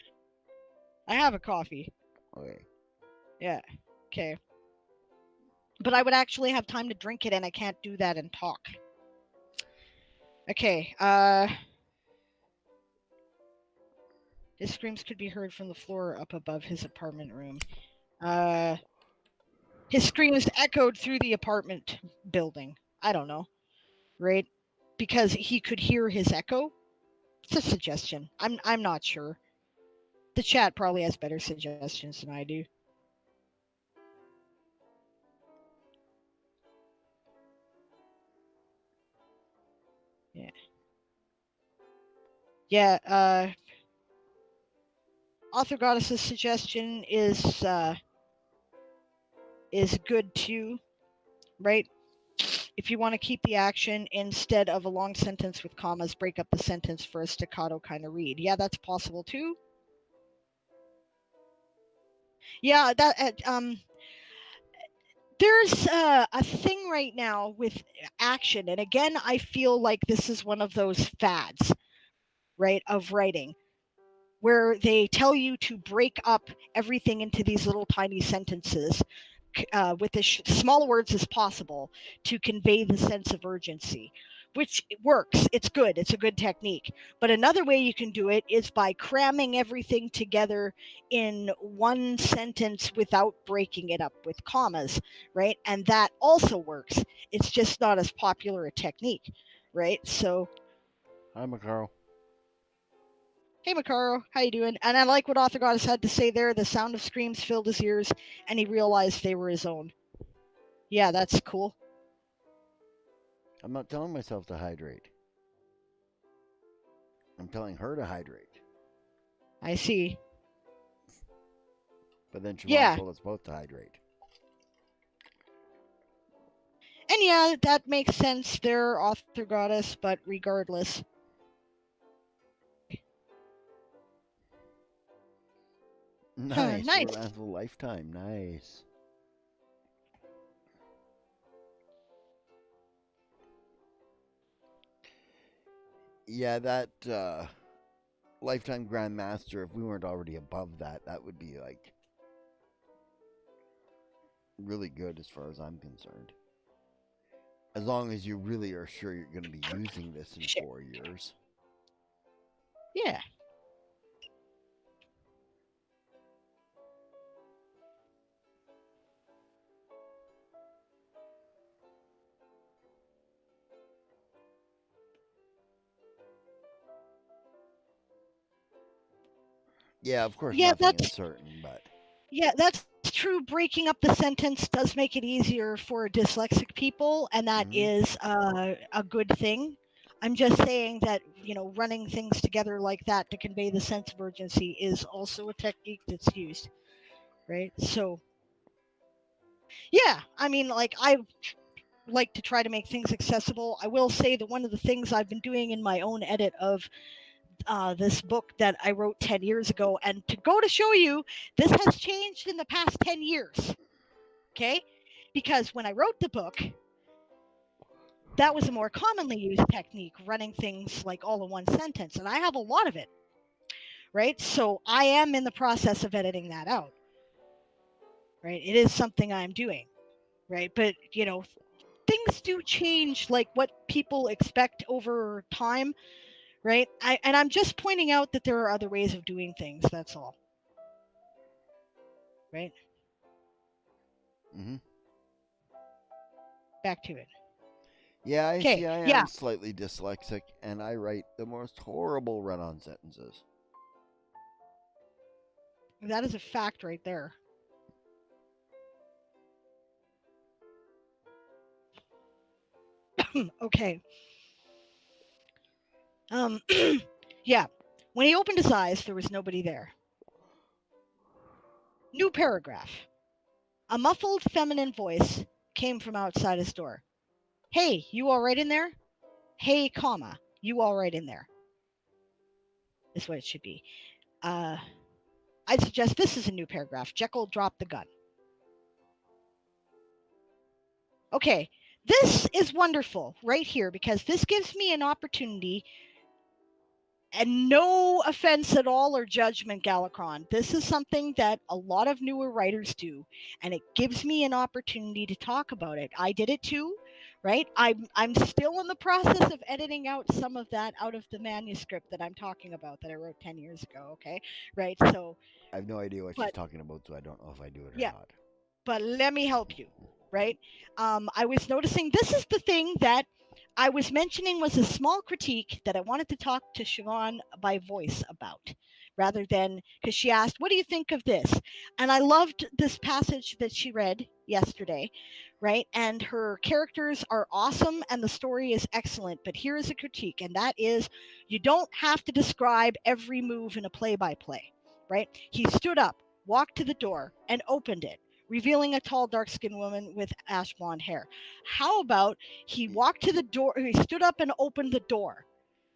I have a coffee. Okay. Yeah. Okay. But I would actually have time to drink it, and I can't do that and talk. Okay. His screams could be heard from the floor up above his apartment room. Uh, his screams echoed through the apartment building. I don't know, right? Because he could hear his echo. It's a suggestion. I'm not sure. The chat probably has better suggestions than I do. Yeah. Yeah. Author Goddess's suggestion is good too, right? If you want to keep the action, instead of a long sentence with commas, break up the sentence for a staccato kind of read. Yeah, that's possible too. Yeah, there's a thing right now with action, and again, I feel like this is one of those fads, right, of writing, where they tell you to break up everything into these little tiny sentences with as small words as possible to convey the sense of urgency, which works. It's good. It's a good technique. But another way you can do it is by cramming everything together in one sentence without breaking it up with commas, right? And that also works. It's just not as popular a technique, right? So, Hi, Macaro. hey, Makaro, how you doing? And I like what Author Goddess had to say there. The sound of screams filled his ears, and he realized they were his own. Yeah, that's cool. I'm not telling myself to hydrate. I'm telling her to hydrate. I see. But then Siobhan Yeah. told us both to hydrate. And yeah, that makes sense there, Author Goddess, but regardless. Nice. Nice. We're Anvil lifetime. Nice. Yeah, that lifetime grandmaster. If we weren't already above that, that would be like really good as far as I'm concerned. As long as you really are sure you're going to be using this in Shit. 4 years. Yeah. Yeah, of course, Yeah, nothing is certain, but that's true. Breaking up the sentence does make it easier for dyslexic people, and that is a good thing. I'm just saying that, running things together like that to convey the sense of urgency is also a technique that's used, right? So, yeah, I mean, like, I like to try to make things accessible. I will say that one of the things I've been doing in my own edit of this book that I wrote 10 years ago. And to go to show you, this has changed in the past 10 years. Okay? Because when I wrote the book, that was a more commonly used technique, running things like all in one sentence. And I have a lot of it. Right? So I am in the process of editing that out. Right? It is something I'm doing. Right? But, things do change, like what people expect over time. Right? And I'm just pointing out that there are other ways of doing things. That's all. Right? Mm-hmm. Back to it. Yeah, I Okay. see. I Yeah. am slightly dyslexic, and I write the most horrible run-on sentences. That is a fact right there. Okay. Um, yeah. When he opened his eyes, there was nobody there. New paragraph. A muffled feminine voice came from outside his door. Hey, you all right in there? Hey, comma, you all right in there? Is what it should be. I'd suggest this is a new paragraph. Jekyll dropped the gun. Okay, this is wonderful right here because this gives me an opportunity. And no offense at all or judgment, Galacron. This is something that a lot of newer writers do, and it gives me an opportunity to talk about it. I did it too, right? I'm still in the process of editing out some of that out of the manuscript that I'm talking about that I wrote 10 years ago, okay? Right? So, I have no idea what she's but talking about, so I don't know if I do it or yeah, not. but let me help you, right? I was noticing this is the thing that I was mentioning was a small critique that I wanted to talk to Siobhan by voice about, rather than because she asked, "What do you think of this?" And I loved this passage that she read yesterday, right? And her characters are awesome and the story is excellent. But here is a critique, and that is you don't have to describe every move in a play by play, right? He stood up, walked to the door, and opened it, revealing a tall, dark skinned woman with ash blonde hair. How about he walked to the door, he stood up and opened the door?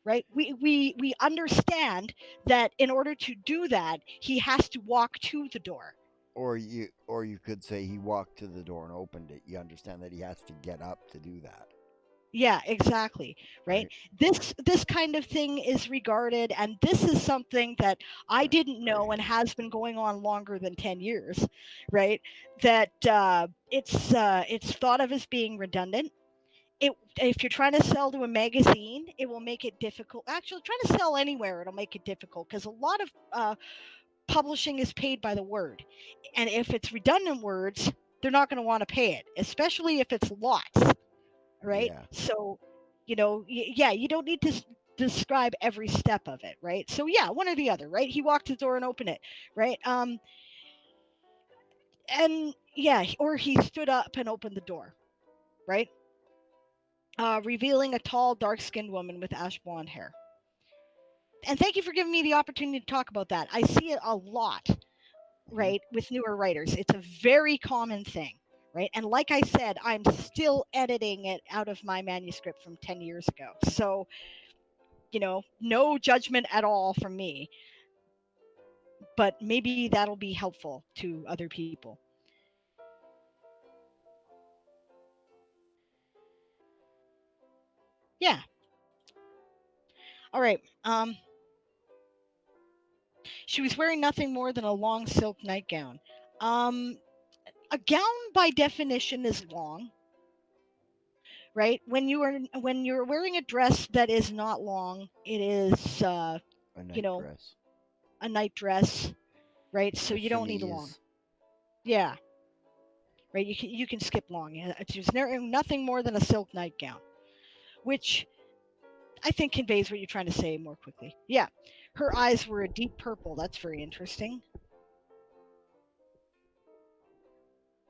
Right? We understand that in order to do that, he has to walk to the door. Or you could say he walked to the door and opened it. You understand that he has to get up to do that, Yeah, exactly. Right. right? This kind of thing is regarded, and this is something that I didn't know and has been going on longer than 10 years. Right. That it's thought of as being redundant. If you're trying to sell to a magazine, it will make it difficult. Actually, trying to sell anywhere, it'll make it difficult because a lot of publishing is paid by the word, and if it's redundant words, they're not going to want to pay it, especially if it's lots, right? Yeah. So, yeah, you don't need to describe every step of it, right? So yeah, one or the other, right? He walked to the door and opened it, right? And yeah, or he stood up and opened the door, right? Revealing a tall, dark-skinned woman with ash blonde hair. And thank you for giving me the opportunity to talk about that. I see it a lot, right, with newer writers. It's a very common thing, right? And like I said, I'm still editing it out of my manuscript from 10 years ago. So, no judgment at all from me, but maybe that'll be helpful to other people. Yeah. All right. She was wearing nothing more than a long silk nightgown. Um, a gown by definition is long, right? When you're wearing a dress that is not long, it is A you night know dress. a night dress, right? So A you don't need long. chemise. Yeah, right. You can skip long. It's nothing more than a silk nightgown, which I think conveys what you're trying to say more quickly. Yeah, her eyes were a deep purple. That's very interesting.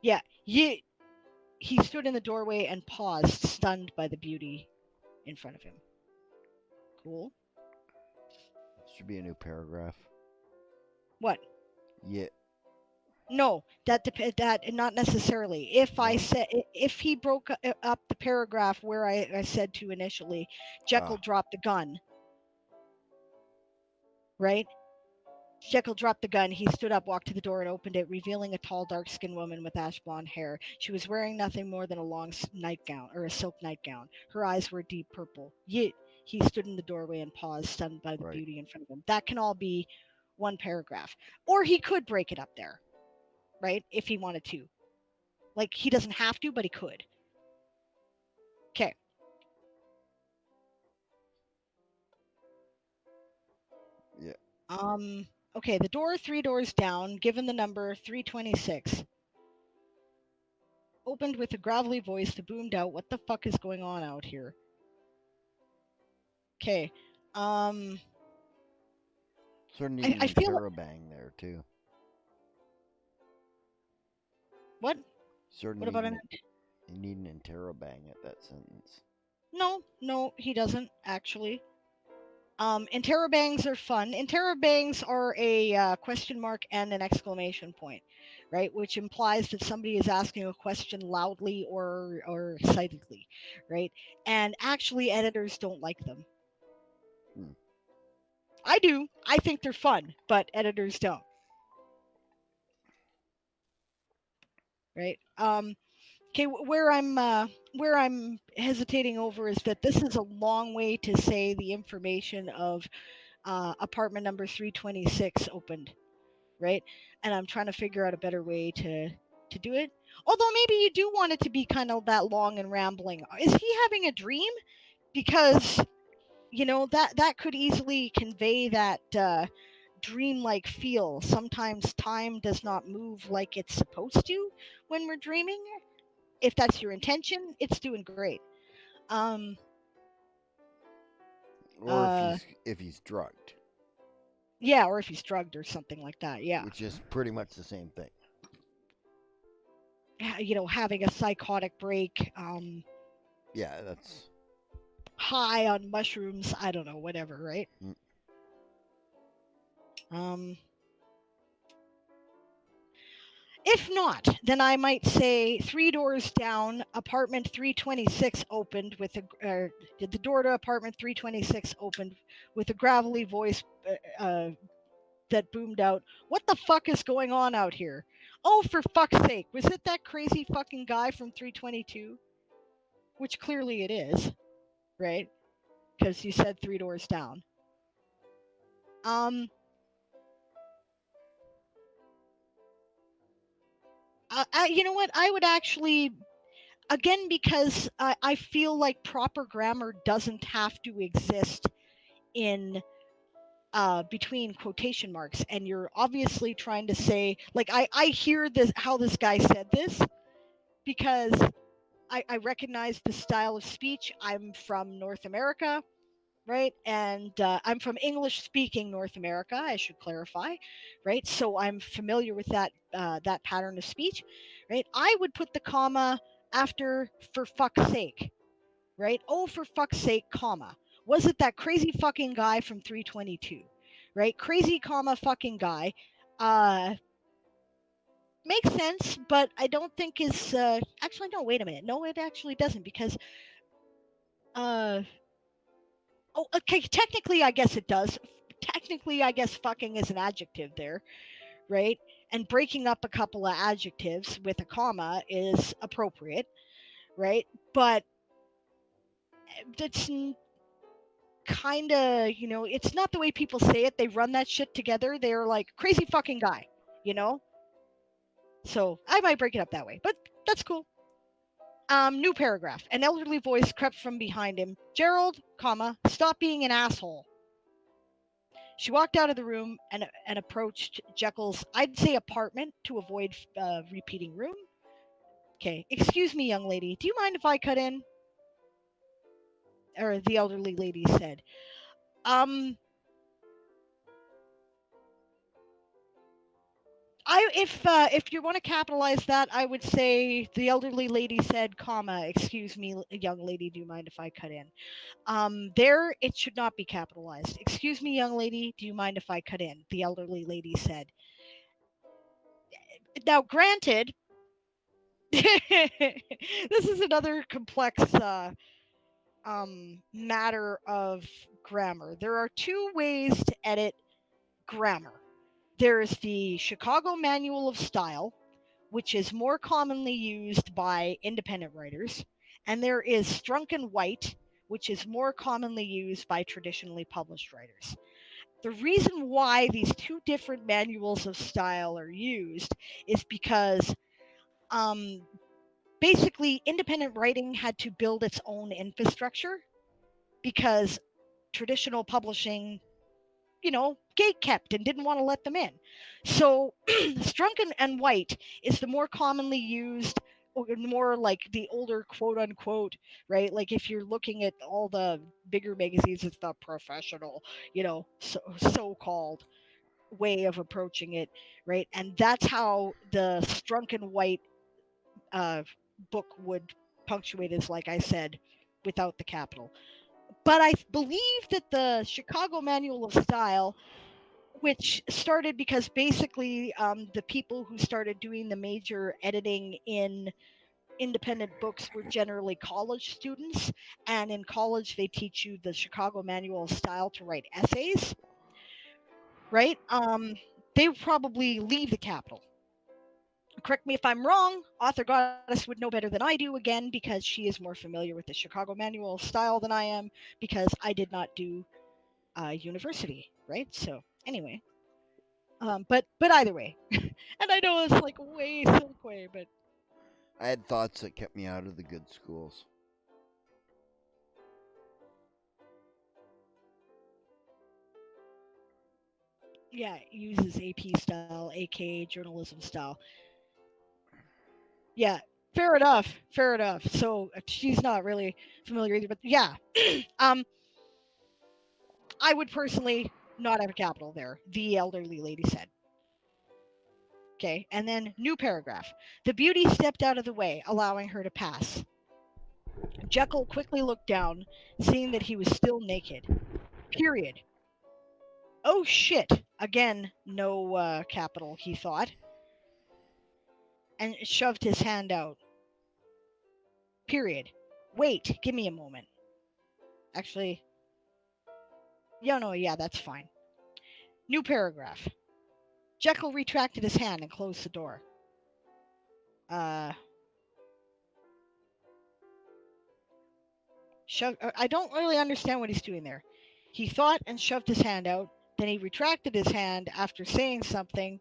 Yeah, he stood in the doorway and paused, stunned by the beauty in front of him. Cool. Should be a new paragraph. What? Yeah. No, that not necessarily. If I No. said if he broke up the paragraph where I said to initially, Jekyll Ah. dropped the gun, right? Jekyll dropped the gun. He stood up, walked to the door, and opened it, revealing a tall, dark-skinned woman with ash blonde hair. She was wearing nothing more than a long nightgown, or a silk nightgown. Her eyes were deep purple. Yet he stood in the doorway and paused, stunned by the Right. beauty in front of him. That can all be one paragraph. Or he could break it up there, right? If he wanted to. Like, he doesn't have to, but he could. Okay. Yeah. Okay, the door 3 doors down, given the number 326, opened with a gravelly voice that boomed out, "What the fuck is going on out here?" Okay. Um, Sort of need an I feel interrobang there too. what? Sort of What need about an an? you need an interrobang at that sentence. No, he doesn't actually. Interrobangs are fun. Interrobangs are a question mark and an exclamation point, right? Which implies that somebody is asking a question loudly or excitedly, right? And actually, editors don't like them. Hmm. I do. I think they're fun, but editors don't, right? Okay, where I'm hesitating over is that this is a long way to say the information of apartment number 326 opened, right? And I'm trying to figure out a better way to do it. Although maybe you do want it to be kind of that long and rambling. Is he having a dream? Because that could easily convey that dreamlike feel. Sometimes time does not move like it's supposed to when we're dreaming. If that's your intention, it's doing great. Um, Or uh, if he's drugged, yeah, or if he's drugged or something like that. Yeah, which is pretty much the same thing. having a psychotic break, Yeah, that's high on mushrooms. I don't know, whatever, right? mm, Um, if not, then I might say 3 doors down, apartment 326 opened with the door to apartment 326 opened with a gravelly voice that boomed out, "What the fuck is going on out here? Oh, for fuck's sake, was it that crazy fucking guy from 322?" Which clearly it is, right? Because you said 3 doors down. Um, you know what? I would actually, again, because I feel like proper grammar doesn't have to exist in between quotation marks, and you're obviously trying to say, like, I hear this how this guy said this because I recognize the style of speech. I'm from North America, right? And I'm from English speaking North America, I should clarify, right? So I'm familiar with that pattern of speech, right? I would put the comma after "for fuck's sake," right? Oh, for fuck's sake, comma. Was it that crazy fucking guy from 322, right? Crazy, comma, fucking guy. Uh, Makes sense, but I don't think is actually no. Wait a minute, no, it actually doesn't because uh oh, okay, technically I guess it does. Technically, I guess fucking is an adjective there, right? And breaking up a couple of adjectives with a comma is appropriate, right? But it's kind of, it's not the way people say it. They run that shit together. They're like, "crazy fucking guy," you know? So I might break it up that way, but that's cool. New paragraph. An elderly voice crept from behind him. "Gerald, comma, stop being an asshole." She walked out of the room and approached Jekyll's, I'd say, apartment to avoid repeating room. Okay, "Excuse me, young lady. Do you mind if I cut in?" Or the elderly lady said. Um, if you want to capitalize that, I would say the elderly lady said, comma, "Excuse me, young lady. Do you mind if I cut in?" There, it should not be capitalized. "Excuse me, young lady. Do you mind if I cut in?" The elderly lady said. Now, granted, this is another complex matter of grammar. There are two ways to edit grammar. There is the Chicago Manual of Style, which is more commonly used by independent writers, and there is Strunk and White, which is more commonly used by traditionally published writers. The reason why these two different manuals of style are used is because um, basically independent writing had to build its own infrastructure because traditional publishing, gate kept and didn't want to let them in. So Strunk and White is the more commonly used, or more like the older quote unquote, right? Like if you're looking at all the bigger magazines, it's the professional, so called way of approaching it, right? And that's how the Strunk and White uh, book would punctuate is, like I said, without the capital. But I believe that the Chicago Manual of Style, which started because basically the people who started doing the major editing in independent books were generally college students, and in college they teach you the Chicago Manual of Style to write essays, right? They probably leave the capital. Correct me if I'm wrong. Author Goddess would know better than I do, again, because she is more familiar with the Chicago Manual of Style than I am, because I did not do university, right? So anyway, but either way, and I know it's like way silk way, but I had thoughts that kept me out of the good schools. yeah, it uses AP style, aka journalism style. Yeah, fair enough, fair enough. So she's not really familiar either, but yeah, um, I would personally not have a capital there. The elderly lady said. Okay, and then new paragraph. The beauty stepped out of the way, allowing her to pass. Jekyll quickly looked down, seeing that he was still naked. Period. Oh shit! Again, no capital, he thought, and shoved his hand out. Period. Wait, give me a moment. Actually, yeah, that's fine. New paragraph. Jekyll retracted his hand and closed the door. Uh, I don't really understand what he's doing there. He thought and shoved his hand out. Then he retracted his hand after saying something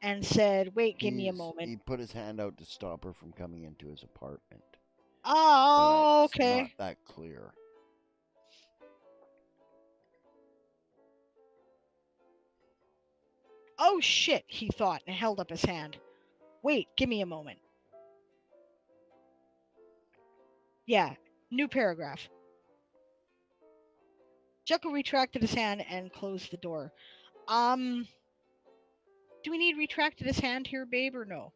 and said, "Wait, give me a moment." He put his hand out to stop her from coming into his apartment, but Oh, it's not okay. that clear. Oh shit, he thought and held up his hand. Wait, give me a moment. Yeah, new paragraph. Jekyll retracted his hand and closed the door. Um, do we need retracted his hand here, babe, or no?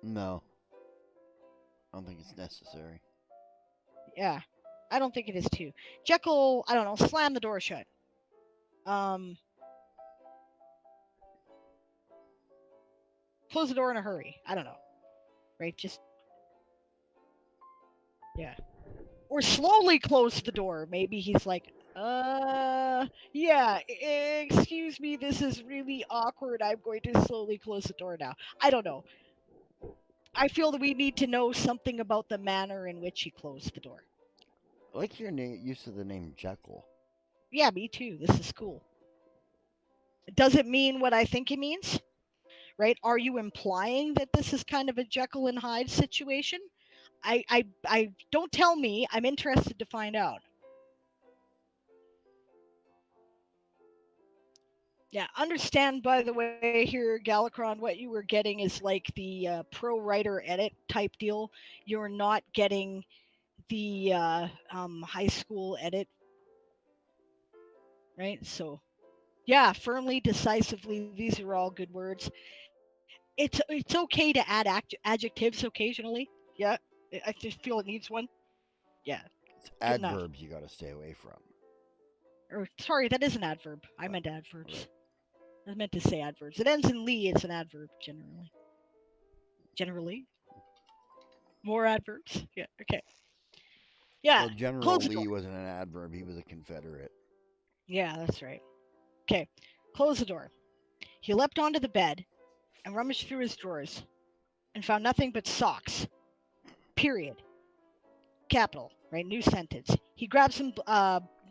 No, I don't think it's necessary. Yeah, I don't think it is too. Jekyll, I don't know, slammed the door shut. Um, close the door in a hurry. I don't know, right? Just, yeah. Or slowly close the door. Maybe he's like, yeah, excuse me, this is really awkward. I'm going to slowly close the door now. I don't know. I feel that we need to know something about the manner in which he closed the door. I like your use of the name Jekyll. Yeah, me too. This is cool. Does it mean what I think it means? Right? Are you implying that this is kind of a Jekyll and Hyde situation? I don't tell me. I'm interested to find out. Yeah, understand, by the way, here, Galacron, what you were getting is like the pro writer edit type deal. You're not getting the high school edit, right? So, yeah, firmly, decisively, these are all good words. It's okay to add adjectives occasionally. Yeah, I just feel it needs one. Yeah, It's good enough. adverbs you gotta stay away from. Or sorry, that is an adverb. I meant adverbs. I meant to say adverbs. It ends in "ly." It's an adverb generally. Generally, more adverbs. Yeah. Okay. Yeah. Well, General Close the Lee door. wasn't an adverb; he was a Confederate. Yeah, that's right. Okay, close the door. He leapt onto the bed and rummaged through his drawers and found nothing but socks. Period. Capital. Right? New sentence. He grabbed some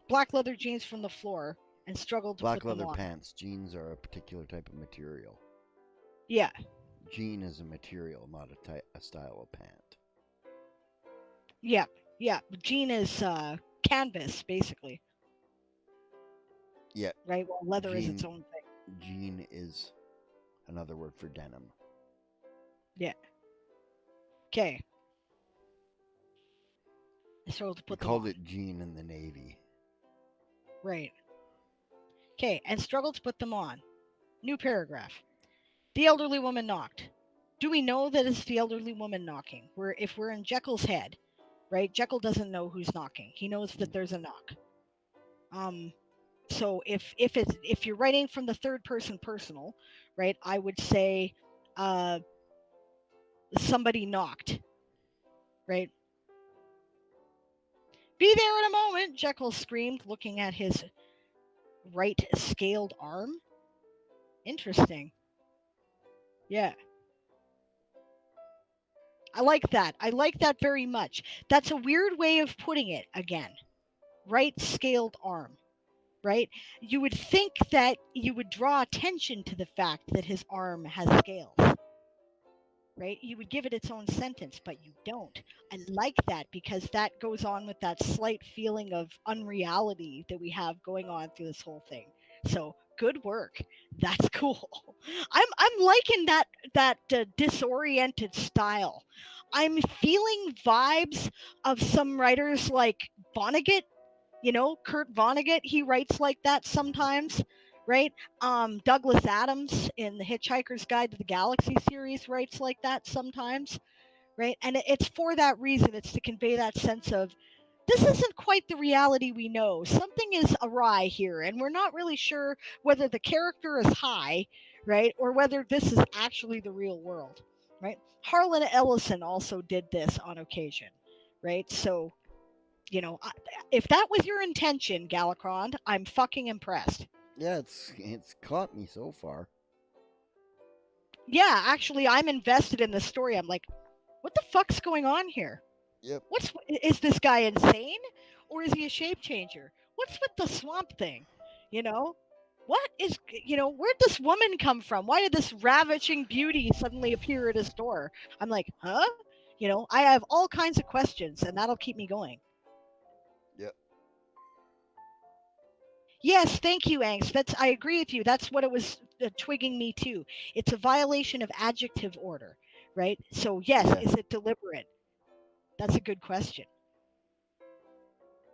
black leather jeans from the floor and struggled to Black put them leather on. pants. Jeans are a particular type of material. Yeah, Jean is a material, not a style of pant. yeah, yeah. Jean is canvas, basically. Yeah, Right? Well, leather is its jean. own thing. Jean is another word for denim. Yeah. Okay. I struggled to We put them called on. it jean in the Navy. Right. Okay, and struggled to put them on. New paragraph. The elderly woman knocked. Do we know that it's the elderly woman knocking? If we're in Jekyll's head, right? Jekyll doesn't know who's knocking. He knows that there's a knock. Um, so if you're writing from the third person personal, right? I would say, uh, somebody knocked, right? Be there in a moment, Jekyll screamed, looking at his right scaled arm. Interesting. Yeah. I like that. I like that very much. That's a weird way of putting it again. Right scaled arm, right? You would think that you would draw attention to the fact that his arm has scales, right? You would give it its own sentence, but you don't. I like that because that goes on with that slight feeling of unreality that we have going on through this whole thing. So good work. That's cool. I'm liking that disoriented style. I'm feeling vibes of some writers like Vonnegut. Kurt Vonnegut, he writes like that sometimes, right? Douglas Adams in the Hitchhiker's Guide to the Galaxy series writes like that sometimes, right? And it's for that reason. It's to convey that sense of this isn't quite the reality we know. Something is awry here, and we're not really sure whether the character is high, right, or whether this is actually the real world, right? Harlan Ellison also did this on occasion, right? So if that was your intention, Galacron, I'm fucking impressed. Yeah, it's caught me so far. Yeah, actually, I'm invested in the story. I'm like, what the fuck's going on here? Yep. Is this guy insane, or is he a shape changer? What's with the swamp thing? You know, where'd this woman come from? Why did this ravishing beauty suddenly appear at his door? I'm like, huh? I have all kinds of questions, and that'll keep me going. Yep. Yes, thank you, Angst. I agree with you. That's what it was twigging me too. It's a violation of adjective order, right? So yes, Yeah. is it deliberate? That's a good question.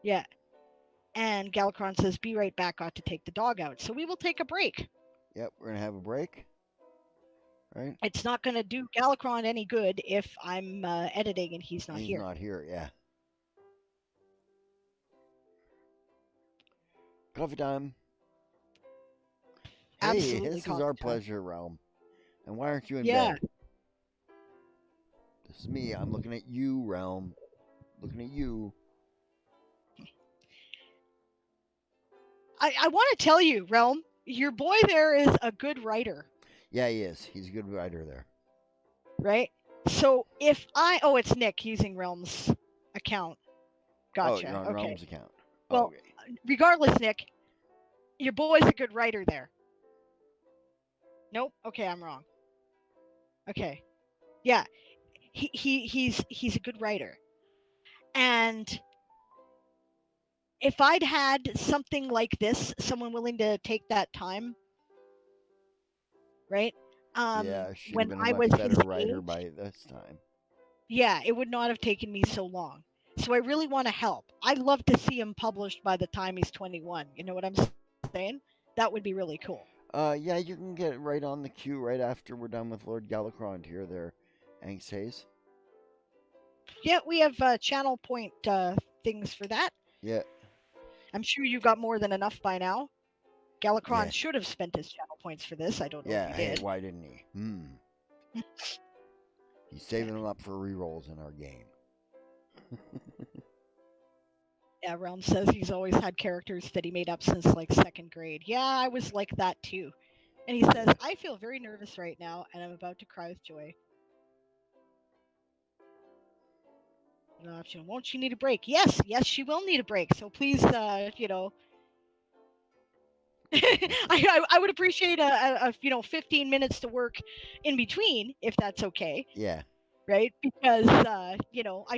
Yeah. And Galacron says, "Be right back. Got to take the dog out." So we will take a break. Yep. We're gonna have a break, right? It's not going to do Galacron any good if I'm editing and he's not He's here. not here. Yeah. Coffee time. Hey, Absolutely this is coffee our time. pleasure realm. And why aren't you in Yeah. bed? This is me. I'm looking at you, realm. Looking at you. I want to tell you, Realm, your boy there is a good writer. Yeah, he is. He's a good writer there. Right? So it's Nick using Realm's account. Oh, Gotcha. you're on Okay. Realm's account. Well, Okay. regardless, Nick, your boy's a good writer there. Nope. Okay, I'm wrong. Okay. Yeah. He's a good writer. And if I'd had something like this, someone willing to take that time, right? Yeah, she'd have When been a I much was his better writer age, by this time. yeah, it would not have taken me so long. So I really want to help. I'd love to see him published by the time he's 21. You know what I'm saying? That would be really cool. Yeah, you can get right on the queue right after we're done with Lord Galacron here, there, Angst Hayes. Yeah, we have channel point things for that. Yeah, I'm sure you got more than enough by now. Galacron yeah, should have spent his channel points for this. I don't know if yeah. he Hey, did. why didn't he? He's saving them up for rerolls in our game. Yeah, Realm says he's always had characters that he made up since like second grade. Yeah, I was like that too. And he says, I feel very nervous right now and I'm about to cry with joy. Won't she need a break? Yes, yes, she will need a break. So please, I would appreciate a 15 minutes to work in between if that's okay. Yeah. Right? Because I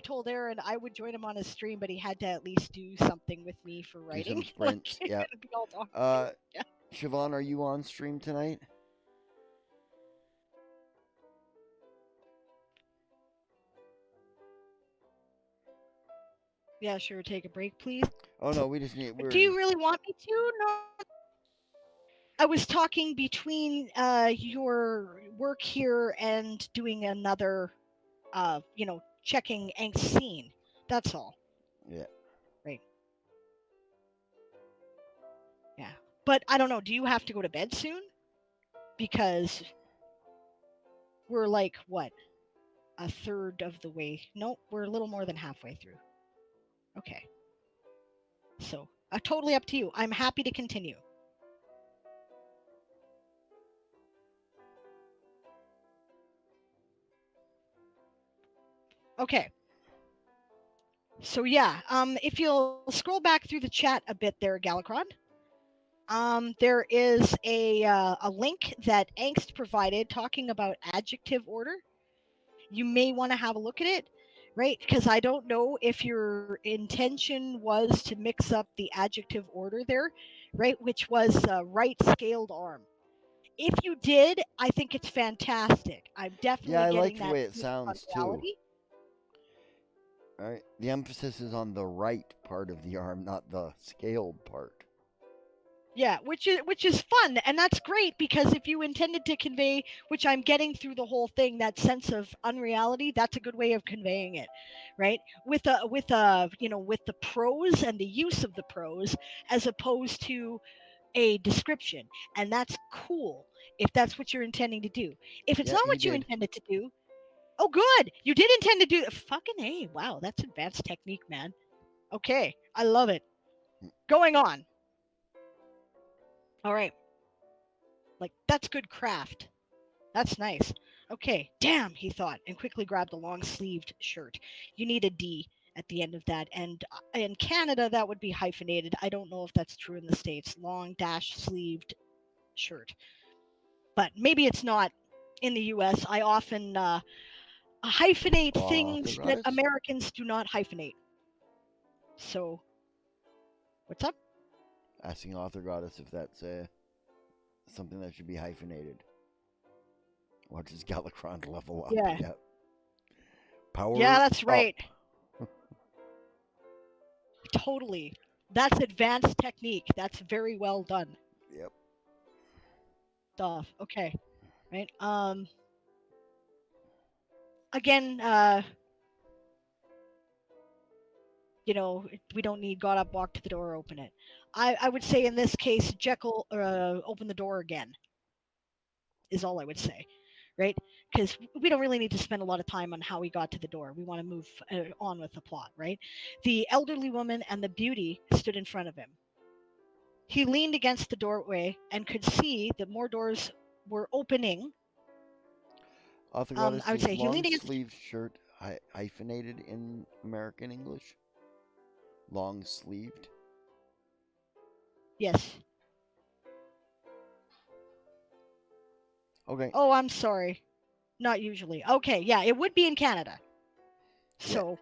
told Erin I would join him on his stream, but he had to at least do something with me for Do some writing. Like sprints. it's Yep. gonna be all talking to. Uh, Yeah. Siobhan, are you on stream tonight? Yeah, sure. Take a break, please. Oh no, we just need. Do you really want me to? No. I was talking between your work here and doing another, checking Ank's scene. That's all. Yeah. Right. Yeah. But I don't know. Do you have to go to bed soon? Because we're like what, a third of the way? No, we're a little more than halfway through. Okay. So totally up to you. I'm happy to continue. Okay. So yeah, if you'll scroll back through the chat a bit there, Galacron, there is a link that Angst provided talking about adjective order. You may want to have a look at it, right? Because I don't know if your intention was to mix up the adjective order there, right? Which was right scaled arm. If you did, I think it's fantastic. I'm Yeah, definitely I getting like the that way it feeling on sounds too. reality. All right. The emphasis is on the right part of the arm, not the scaled part. Yeah, which is fun, and that's great because if you intended to convey, which I'm getting through the whole thing, that sense of unreality, that's a good way of conveying it, right? With the prose and the use of the prose as opposed to a description, and that's cool if that's what you're intending to do. If it's Yeah, not he what you did. intended to do, oh good, you did intend to do fucking A. Wow, that's advanced technique, man. Okay, I love it. Going on. All right. Like, that's good craft. That's nice. Okay, damn, he thought, and quickly grabbed a long sleeved shirt. You need a D at the end of that, and in Canada, that would be hyphenated. I don't know if that's true in the States. Long dash sleeved shirt. But maybe it's not in the US. I often hyphenate Author things that goddess? Americans do not hyphenate. So, what's up? Asking author goddess if that's something that should be hyphenated. Watches Galacron level up. Yeah. Yep. Power Yeah, that's right. up. Totally. That's advanced technique. That's very well done. Yep. Stuff. Okay. Right. Again, we don't need got up, walk to the door, open it. I would say in this case, Jekyll, open the door again, is all I would say, right? Because we don't really need to spend a lot of time on how he got to the door. We want to move on with the plot, right? The elderly woman and the beauty stood in front of him. He leaned against the doorway and could see that more doors were opening. Author I goddess would is say he long leaned against. sleeved shirt hyphenated in American English. Long sleeved. Yes. Okay. Oh, I'm sorry. Not usually. Okay, yeah, it would be in Canada. So,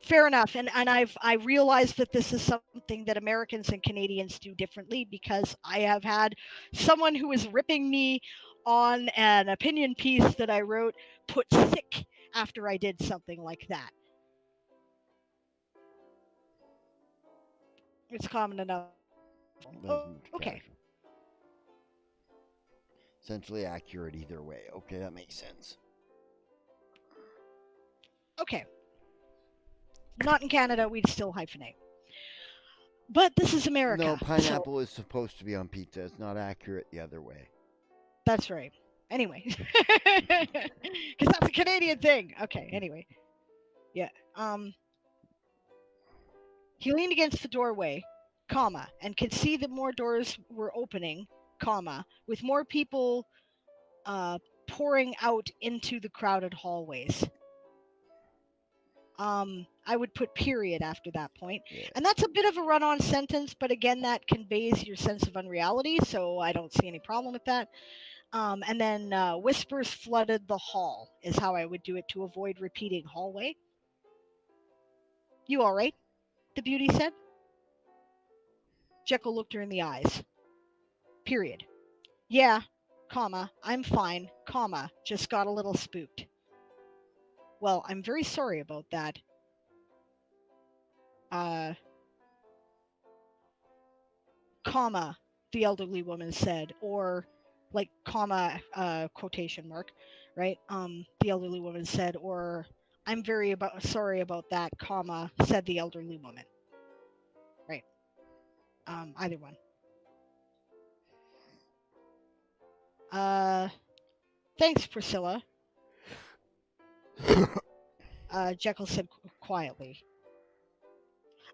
fair enough. And I realized that this is something that Americans and Canadians do differently because I have had someone who was ripping me on an opinion piece that I wrote put sick after I did something like that. It's common enough. Okay. Essentially accurate either way. Okay, that makes sense. Okay. Not in Canada, we'd still hyphenate. But this is America. No, pineapple is supposed to be on pizza. It's not accurate the other way. That's right. Anyway. Because that's a Canadian thing. Okay, anyway. Yeah. He leaned against the doorway, comma, and could see that more doors were opening, comma, with more people pouring out into the crowded hallways. I would put period after that point. Yeah. And that's a bit of a run-on sentence, but again, that conveys your sense of unreality, so I don't see any problem with that. And then whispers flooded the hall is how I would do it to avoid repeating hallway. You all right? The beauty said. Jekyll looked her in the eyes. Period. Yeah, comma, I'm fine, comma, just got a little spooked. Well, I'm very sorry about that. Comma, the elderly woman said, or like comma, quotation mark, right? The elderly woman said, or I'm very sorry about that, comma, said the elderly woman. Right. Either one. Thanks, Priscilla. Jekyll said quietly.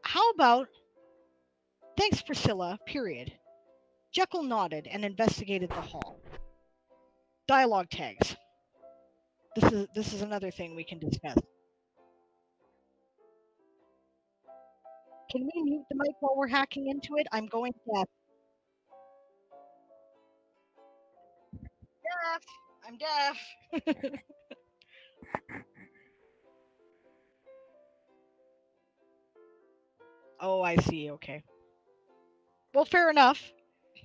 How about thanks, Priscilla, period. Jekyll nodded and investigated the hall. Dialogue tags. This is another thing we can discuss. Can we mute the mic while we're hacking into it? I'm going deaf. Deaf. I'm deaf. Oh, I see. Okay. Well, fair enough.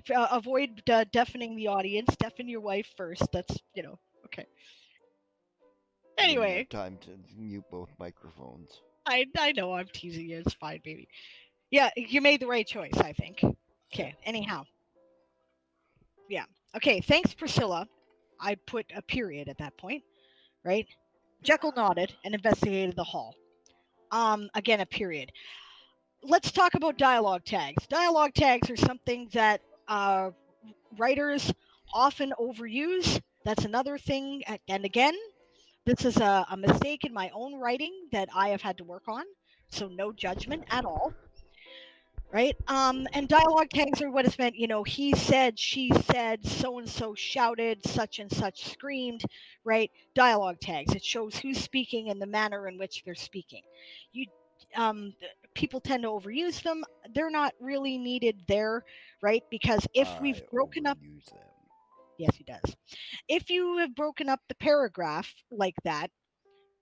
Avoid deafening the audience. Deafen your wife first. That's, okay. Anyway. Enough time to mute both microphones. I know I'm teasing you. It's fine, baby. Yeah, you made the right choice, I think. Okay, anyhow. Yeah. Okay, thanks, Priscilla. I put a period at that point, right? Jekyll nodded and investigated the hall. Again, a period. Let's talk about dialogue tags. Dialogue tags are something that writers often overuse. That's another thing. And again, this is a mistake in my own writing that I have had to work on. So no judgment at all. Right? And dialogue tags are what it's meant, he said, she said, so and so shouted, such and such screamed, right? Dialogue tags. It shows who's speaking and the manner in which they're speaking. People tend to overuse them. They're not really needed there, right? Because if we've broken up them. Yes, he does. If you have broken up the paragraph like that,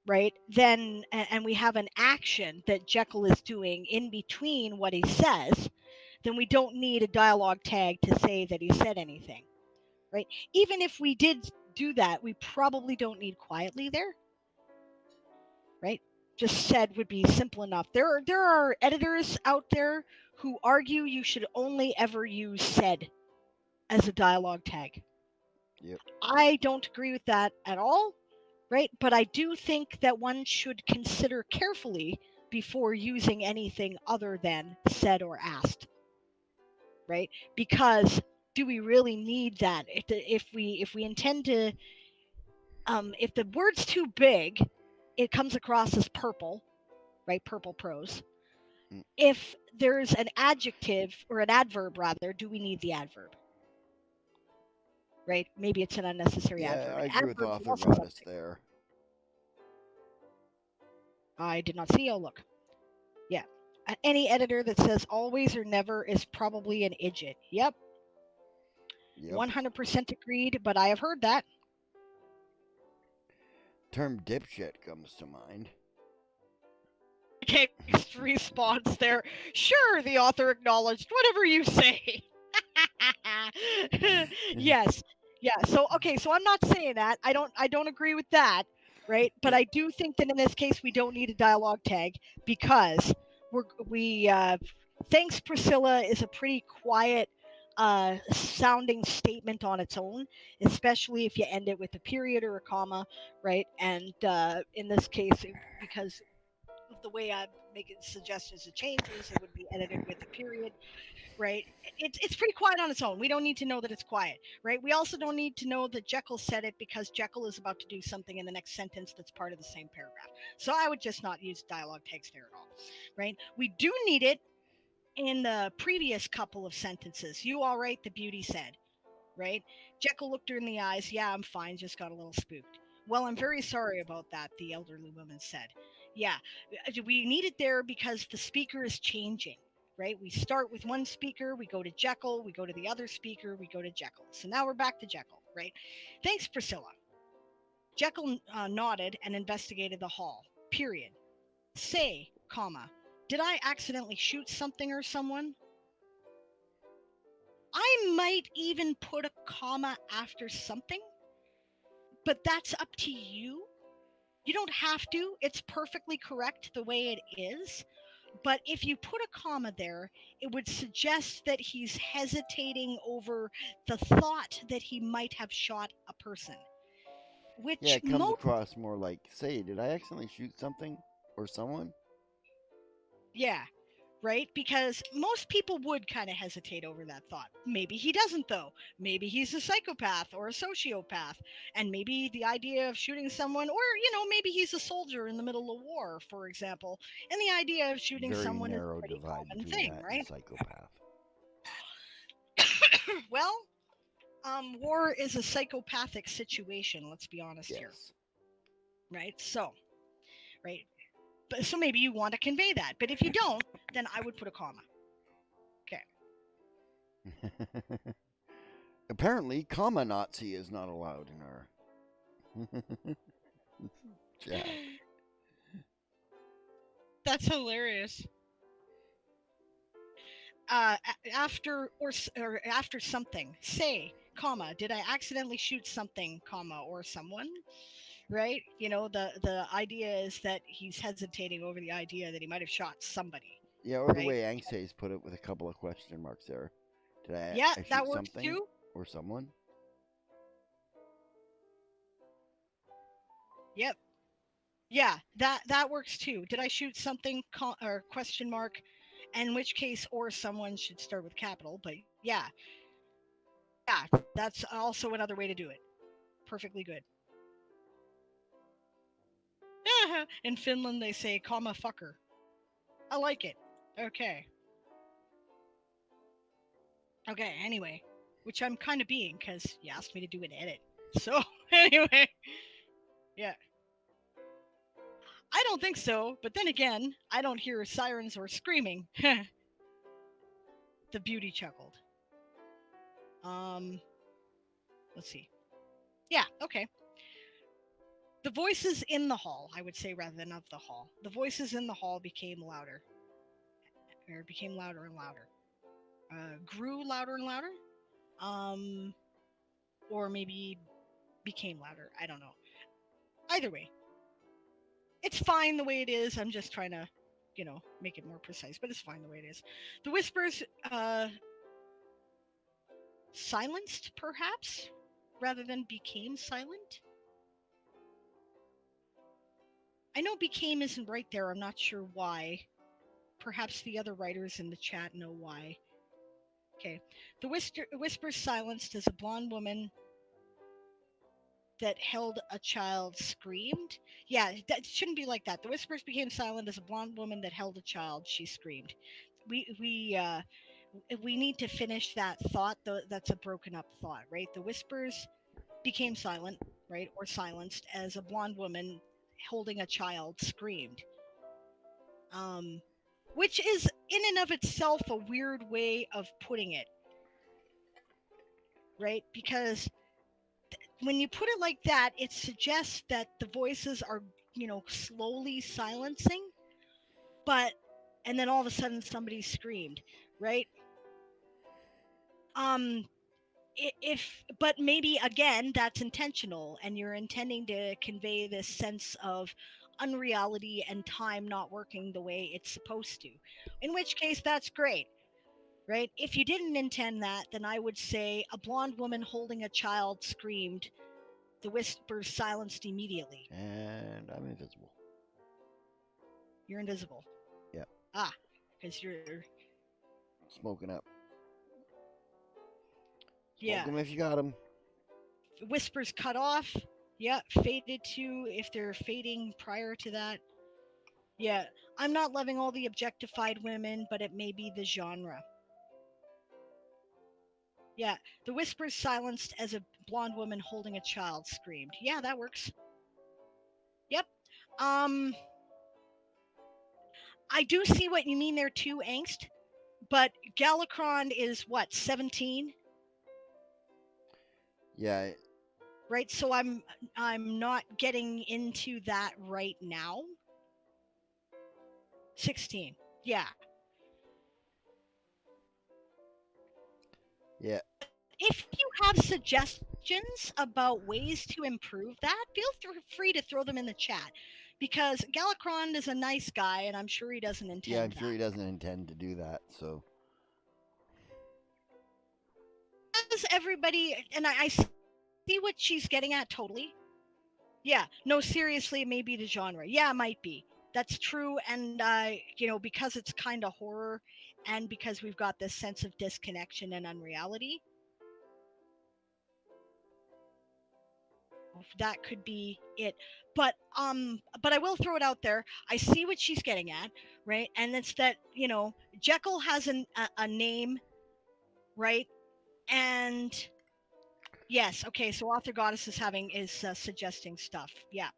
right, then and we have an action that Jekyll is doing in between what he says, then we don't need a dialogue tag to say that he said anything, right? Even if we did do that, we probably don't need quietly there, right? Just said would be simple enough. There are editors out there who argue you should only ever use said as a dialogue tag. Yep. I don't agree with that at all, right? But I do think that one should consider carefully before using anything other than said or asked, right? Because do we really need that? If we intend to, if the word's too big, it comes across as purple, right? Purple prose. If there's an adjective or an adverb, rather, do we need the adverb? Right? Maybe it's an unnecessary adverb. I agree with Adverb author goddess there. I did not see. Oh, look. Yeah. Any editor that says always or never is probably an idiot. Yep. 100% agreed, but I have heard that. Term dipshit comes to mind. Text response there. Sure, the author acknowledged. Whatever you say. Yes. Yeah. So okay. So I'm not saying that. I don't agree with that. Right. But I do think that in this case we don't need a dialogue tag because we thanks Priscilla is a pretty quiet sounding statement on its own, especially if you end it with a period or a comma, right? And in this case, because of the way making suggestions to changes. It would be edited with a period, right? It's pretty quiet on its own. We don't need to know that it's quiet, right? We also don't need to know that Jekyll said it because Jekyll is about to do something in the next sentence that's part of the same paragraph. So I would just not use dialogue text there at all, right? We do need it in the previous couple of sentences. You all right? The beauty said, right? Jekyll looked her in the eyes. Yeah, I'm fine, just got a little spooked. Well, I'm very sorry about that, the elderly woman said. Yeah, we need it there because the speaker is changing, right? We start with one speaker, we go to Jekyll, we go to the other speaker, we go to Jekyll. So now we're back to Jekyll, right? Thanks, Priscilla. Jekyll nodded and investigated the hall. Period. Say, comma, did I accidentally shoot something or someone? I might even put a comma after something, but that's up to you. You don't have to. It's perfectly correct the way it is. But if you put a comma there, it would suggest that he's hesitating over the thought that he might have shot a person, Yeah, which it comes across more like, say, did I accidentally shoot something or someone? yeah, right? Because most people would kind of hesitate over that thought. Maybe he doesn't, though. Maybe he's a psychopath or a sociopath. And maybe the idea of shooting someone, or, maybe he's a soldier in the middle of war, for example. And the idea of shooting Very someone is a narrow pretty divide common between thing, that and right? psychopath. Well, war is a psychopathic situation, let's be honest here. Yes. Right? So, right? But, so maybe you want to convey that. But if you don't, then I would put a comma. Okay. Apparently, comma Nazi is not allowed in our chat. That's hilarious. After or after something, say, comma, did I accidentally shoot something, comma, or someone? Right? The idea is that he's hesitating over the idea that he might have shot somebody. Yeah, or the Right? way Angstay's put it with a couple of question marks there. Did Yeah, I that shoot works something too. or someone? Yep. Yeah, that works too. Did I shoot something or question mark? In which case, or someone should start with capital. But yeah, that's also another way to do it. Perfectly good. In Finland, they say comma fucker. I like it. Okay. Okay, anyway. Which I'm kind of being because you asked me to do an edit. So, anyway. Yeah. I don't think so, but then again, I don't hear sirens or screaming. The beauty chuckled. Um, let's see. Yeah, okay. The voices in the hall, I would say rather than of the hall. The voices in the hall became louder. Or became louder and louder. Grew louder and louder. Um, or maybe became louder. I don't know. Either way, it's fine the way it is. I'm just trying to, make it more precise, but it's fine the way it is. The whispers silenced, perhaps, rather than became silent. I know became isn't right there. I'm not sure why. Perhaps the other writers in the chat know why. Okay. The whispers silenced as a blonde woman that held a child screamed. Yeah, that shouldn't be like that. The whispers became silent as a blonde woman that held a child. She screamed. We need to finish that thought. That's a broken up thought, right? The whispers became silent, right, or silenced as a blonde woman holding a child screamed. Which is in and of itself a weird way of putting it, right? Because when you put it like that, it suggests that the voices are, slowly silencing, and then all of a sudden somebody screamed, right? Um, but maybe again that's intentional, and you're intending to convey this sense of unreality and time not working the way it's supposed to. In which case, that's great. Right? If you didn't intend that, then I would say a blonde woman holding a child screamed. The whispers silenced immediately. And I'm invisible. You're invisible. Ah, because you're Smoking up. Smoke yeah. 'em if you got 'em. Whispers cut off. Yeah, faded to if they're fading prior to that. Yeah, I'm not loving all the objectified women, but it may be the genre. Yeah, the whispers silenced as a blonde woman holding a child screamed. Yeah, that works. Yep. Um, I do see what you mean there too, angst. But Galacron is what 17, Yeah, right? So I'm not getting into that right now. 16. Yeah. yeah, But if you have suggestions about ways to improve that, feel free to throw them in the chat because Galacron is a nice guy and I'm sure he doesn't yeah. I'm intend sure that. he doesn't intend to do that. So Does everybody, and I see what she's getting at totally. Yeah, no, seriously, it may be the genre. Yeah, it might be. That's true. And, because it's kind of horror and because we've got this sense of disconnection and unreality, that could be it. But I will throw it out there. I see what she's getting at, right? And it's that, Jekyll has a name, right? And yes, okay, so author goddess is suggesting stuff. Yeah.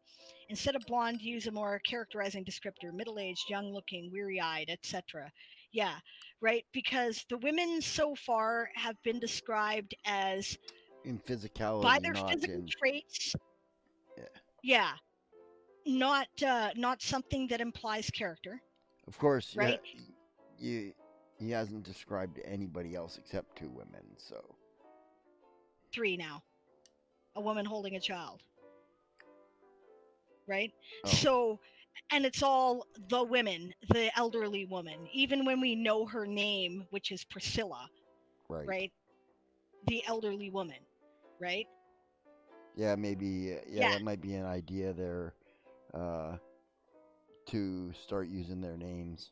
Instead of blonde, use a more characterizing descriptor, middle-aged, young-looking, weary-eyed, etc. Yeah, right? Because the women so far have been described as in by physicality, their not physical in. traits, Yeah. yeah, not something that implies character, Of course, yeah. right? You. He hasn't described anybody else except two women. So. 3 now, a woman holding a child, right? Oh. So, and it's all the women, the elderly woman, even when we know her name, which is Priscilla, Right. right? The elderly woman, right? Yeah. Maybe. Yeah. Yeah, That might be an idea there. Uh, to start using their names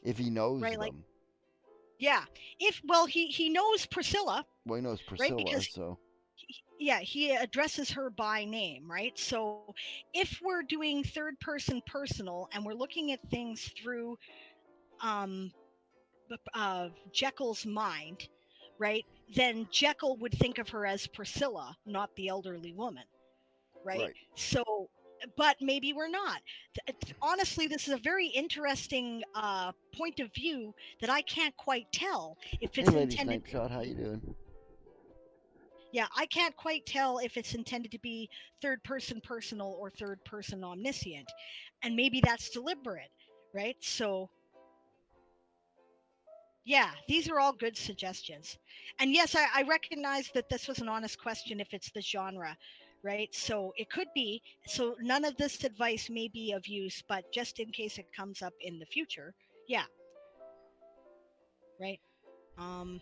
if he knows right. Like, them. yeah. If well, he knows Priscilla, Well, he knows right? Priscilla, Because so yeah, he addresses her by name, right? So if we're doing third person personal and we're looking at things through um, Jekyll's mind, right? Then Jekyll would think of her as Priscilla, not the elderly woman, right? right. So, but maybe we're not. Honestly, this is a very interesting point of view that I can't quite tell if Hey, it's Lady intended. Snipe Shot, how you doing? Yeah, I can't quite tell if it's intended to be third person personal or third person omniscient, and maybe that's deliberate, right? So, yeah, these are all good suggestions. And yes, I recognize that this was an honest question if it's the genre, right? So it could be. So none of this advice may be of use, but just in case it comes up in the future, yeah, right? Um,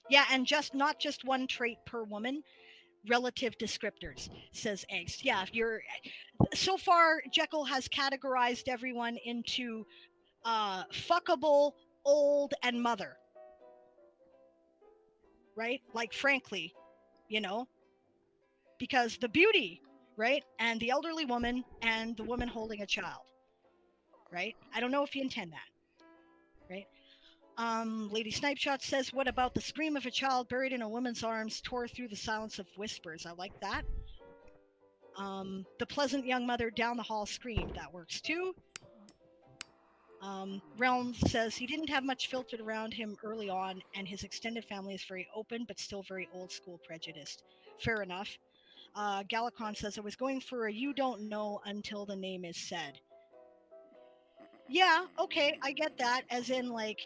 yeah, and just not just one trait per woman, relative descriptors, says Angst. Yeah, if you're so far, Jekyll has categorized everyone into fuckable, old, and mother, right? Like, frankly, you know, because the beauty, right, and the elderly woman and the woman holding a child, right? I don't know if you intend that, right? Lady Snipeshot says, "What about the scream of a child buried in a woman's arms tore through the silence of whispers?" I like that. The pleasant young mother down the hall screamed. That works too. Realm says he didn't have much filtered around him early on, and his extended family is very open, but still very old school prejudiced. Fair enough. Galacon says, I was going for a you don't know until the name is said. Yeah, okay, I get that. As in, like,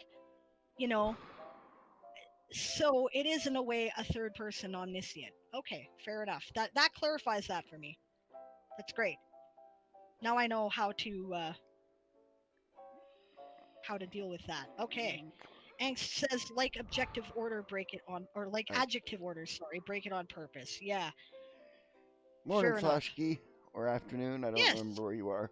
you know, so it is in a way a third person omniscient. Okay, fair enough. That clarifies that for me. That's great. Now I know how to deal with that. Okay. Angst says like objective order, break it on, or like Oh. adjective order, sorry, break it on purpose. Yeah, Morning, fair enough. Flashkey, or afternoon. I don't Yes. remember where you are.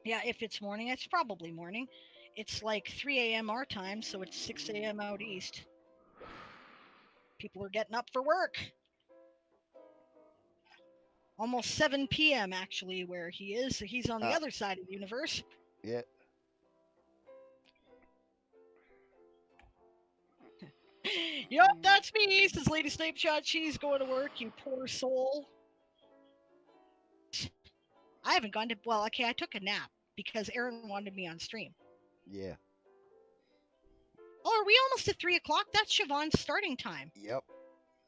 Yeah, if it's morning, it's probably morning. It's like 3 a.m. our time, so it's 6 a.m. out east. People are getting up for work. Almost 7 p.m. actually, where he is. So he's on the Ah, other side of the universe. yeah. Yup, that's me, says Lady Snapeshot. She's going to work, you poor soul. I haven't gone to. Well, okay, I took a nap because Erin wanted me on stream. Yeah. Oh, are we almost at 3 o'clock? That's Siobhan's starting time. Yep.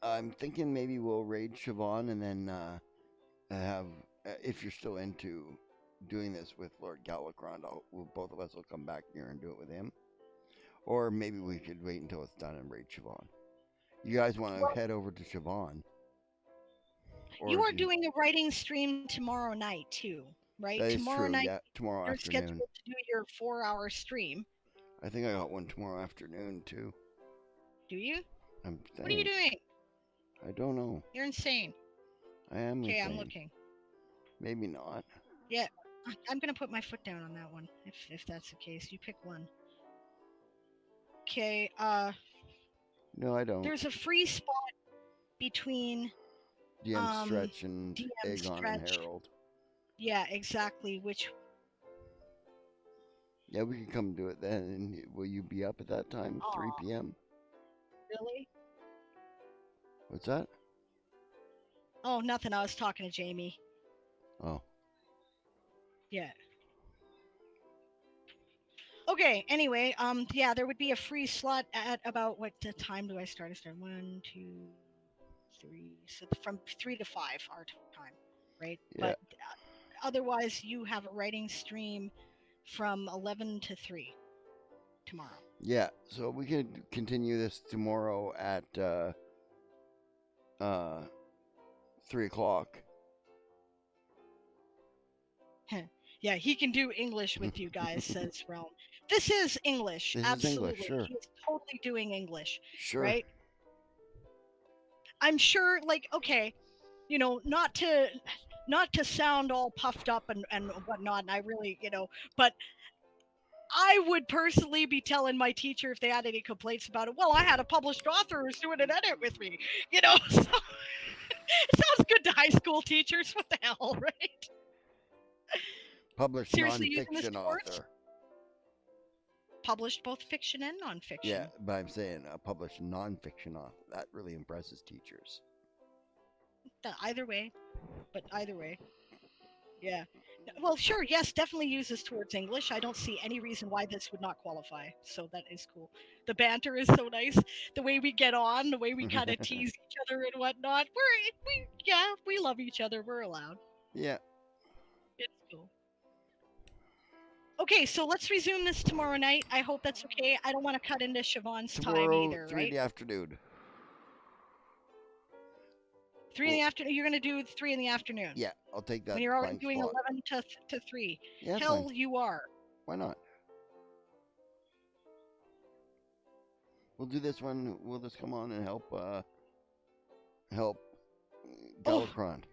I'm thinking maybe we'll raid Siobhan and then have, if you're still into doing this with Lord Galacrond, both of us will come back here and do it with him. Or maybe we could wait until it's done and raid Siobhan. You guys want to head over to Siobhan? You are doing a writing stream tomorrow night too, right? That is Tomorrow true. night, Yeah, tomorrow you're afternoon. scheduled to do your 4-hour stream. I think I got one tomorrow afternoon too. Do you? I'm saying, what are you doing? I don't know. You're insane. I am Okay, insane. I'm looking. Maybe not. Yeah, I'm gonna put my foot down on that one. If that's the case, you pick one. Okay. No, I don't. There's a free spot between DM Stretch and DM Aegon Stretch. and Harold. Yeah, exactly. Which. Yeah, we can come do it then. And will you be up at that time? 3 p.m. Really? What's that? Oh, nothing. I was talking to Jamie. Oh. Yeah. Okay, anyway, yeah, there would be a free slot at about what time do I start? I start 1, 2, 3, so from 3 to 5 our time, right? Yeah. But otherwise, you have a writing stream from 11 to 3 tomorrow. Yeah, so we can continue this tomorrow at 3 o'clock. Yeah, he can do English with you guys, says Realm. This is English, This absolutely. is English, sure. He's totally doing English, Sure. right? I'm sure, like, okay, you know, not to sound all puffed up and whatnot, and I really, but I would personally be telling my teacher if they had any complaints about it, well, I had a published author who's doing an edit with me, so it sounds good to high school teachers. What the hell, right? Published Seriously, using this nonfiction word? author. Published both fiction and nonfiction. Yeah, but I'm saying a published nonfiction author. That really impresses teachers. Either way, yeah. Well, sure, yes, definitely use this towards English. I don't see any reason why this would not qualify. So that is cool. The banter is so nice. The way we get on, the way we kind of tease each other and whatnot. We love each other. We're allowed. Yeah. It's cool. Okay, so let's resume this tomorrow night. I hope that's okay. I don't want to cut into Siobhan's time either, 3 right? in the afternoon. 3 in the afternoon. You're going to do 3 in the afternoon. Yeah, I'll take that. When you're already doing spot. 11 to 3. Yeah, Hell, fine. you are. Why not? We'll do this one. We'll just come on and help Galacrond.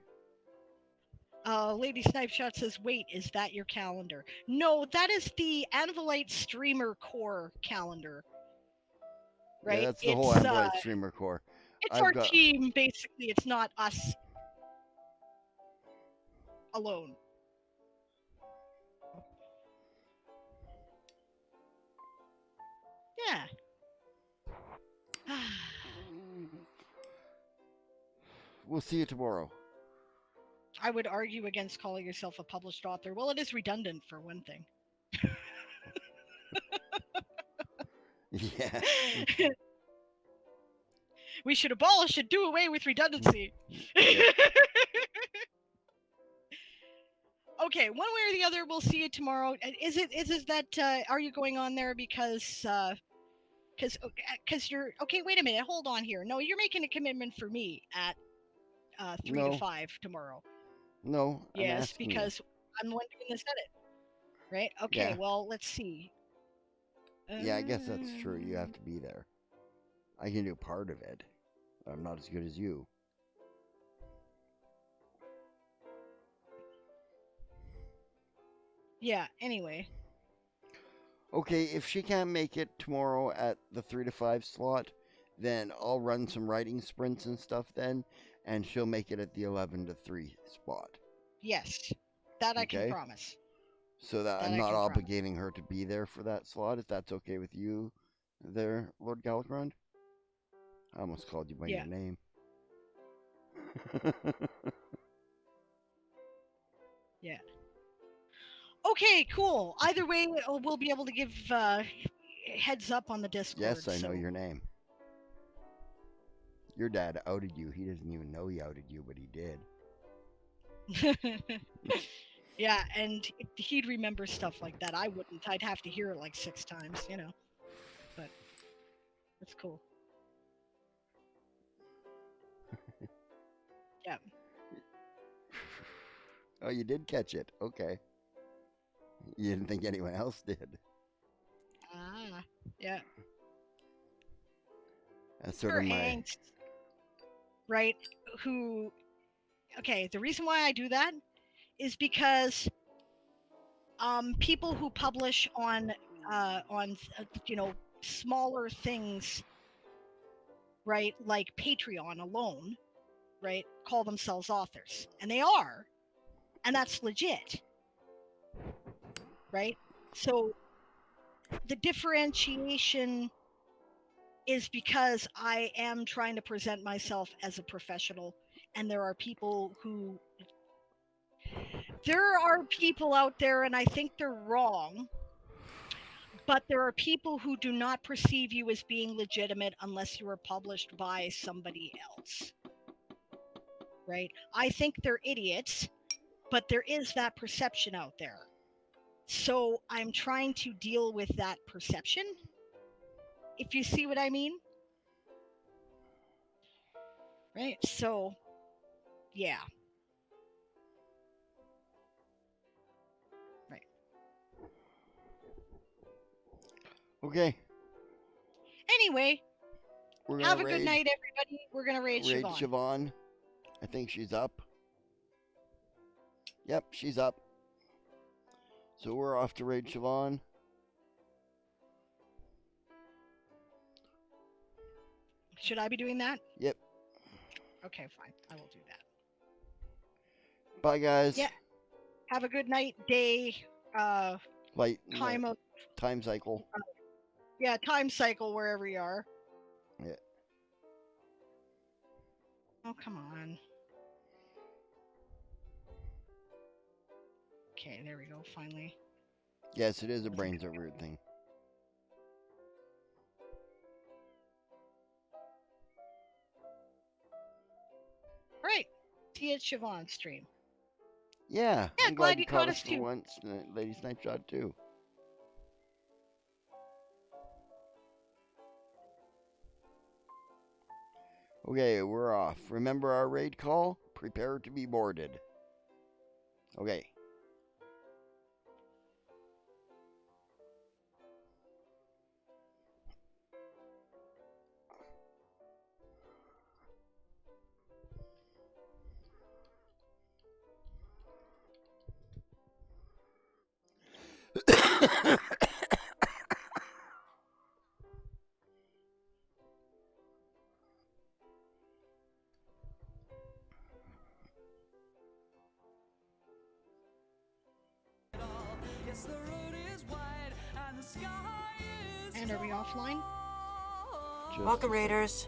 Lady Snipeshot says, wait, is that your calendar? No, that is the Anvilite Streamer Core calendar. Right? Yeah, that's the whole Anvil Streamer Core. It's our team, basically. It's not us alone. Yeah. We'll see you tomorrow. I would argue against calling yourself a published author. Well, it is redundant for one thing. Yeah. We should abolish and do away with redundancy. Yeah. Okay, one way or the other, we'll see you tomorrow. Is it that are you going on there because you're okay? Wait a minute, hold on here. No, you're making a commitment for me at 3 to 5 tomorrow. No. Yes, because I'm the one doing this edit. Right? Okay. Yeah. Well, let's see. Yeah, I guess that's true. You have to be there. I can do part of it. I'm not as good as you. Yeah, anyway. Okay, if she can't make it tomorrow at the 3 to 5 slot, then I'll run some writing sprints and stuff then, and she'll make it at the 11 to 3 spot. Yes. That I can Okay? promise. So that That I'm I not can promise. obligating her to be there for that slot, if that's okay with you there, Lord Galacrond. I almost called you by Yeah. your name. Yeah. Okay, cool. Either way, we'll be able to give heads up on the Discord. Yes, I know your name. Your dad outed you. He doesn't even know he outed you, but he did. Yeah, and he'd remember stuff like that. I wouldn't. I'd have to hear it like 6 times, you know. But it's cool. Yeah. Oh, you did catch it. Okay. You didn't think anyone else did. Ah, yeah. That's sort Her of my. angst, right? Who? Okay, the reason why I do that is because people who publish on you know, smaller things, right, like Patreon alone, right, call themselves authors, and they are, and that's legit, right? So the differentiation is because I am trying to present myself as a professional, and there are people out there, and I think they're wrong, but there are people who do not perceive you as being legitimate unless you are published by somebody else, right? I think they're idiots, but there is that perception out there. So I'm trying to deal with that perception, if you see what I mean. Right? So, yeah. Right. Okay. Anyway, have a good night, everybody. We're going to raid Siobhan. Siobhan. I think she's up. Yep, she's up. So we're off to raid Siobhan. Should I be doing that? Yep. Okay, fine. I will do that. Bye, guys. Yeah. Have a good night, day, Light time cycle. Yeah, time cycle wherever you are. Yeah. Oh, come on. Okay, there we go, finally. Yes, it is a brains are weird thing. Right. See you at Siobhan's stream. Yeah, Yeah, I'm glad you caught us for once, Lady Snapshot too. Okay, we're off. Remember our raid call? Prepare to be boarded. Okay. And are we offline? Welcome, Raiders.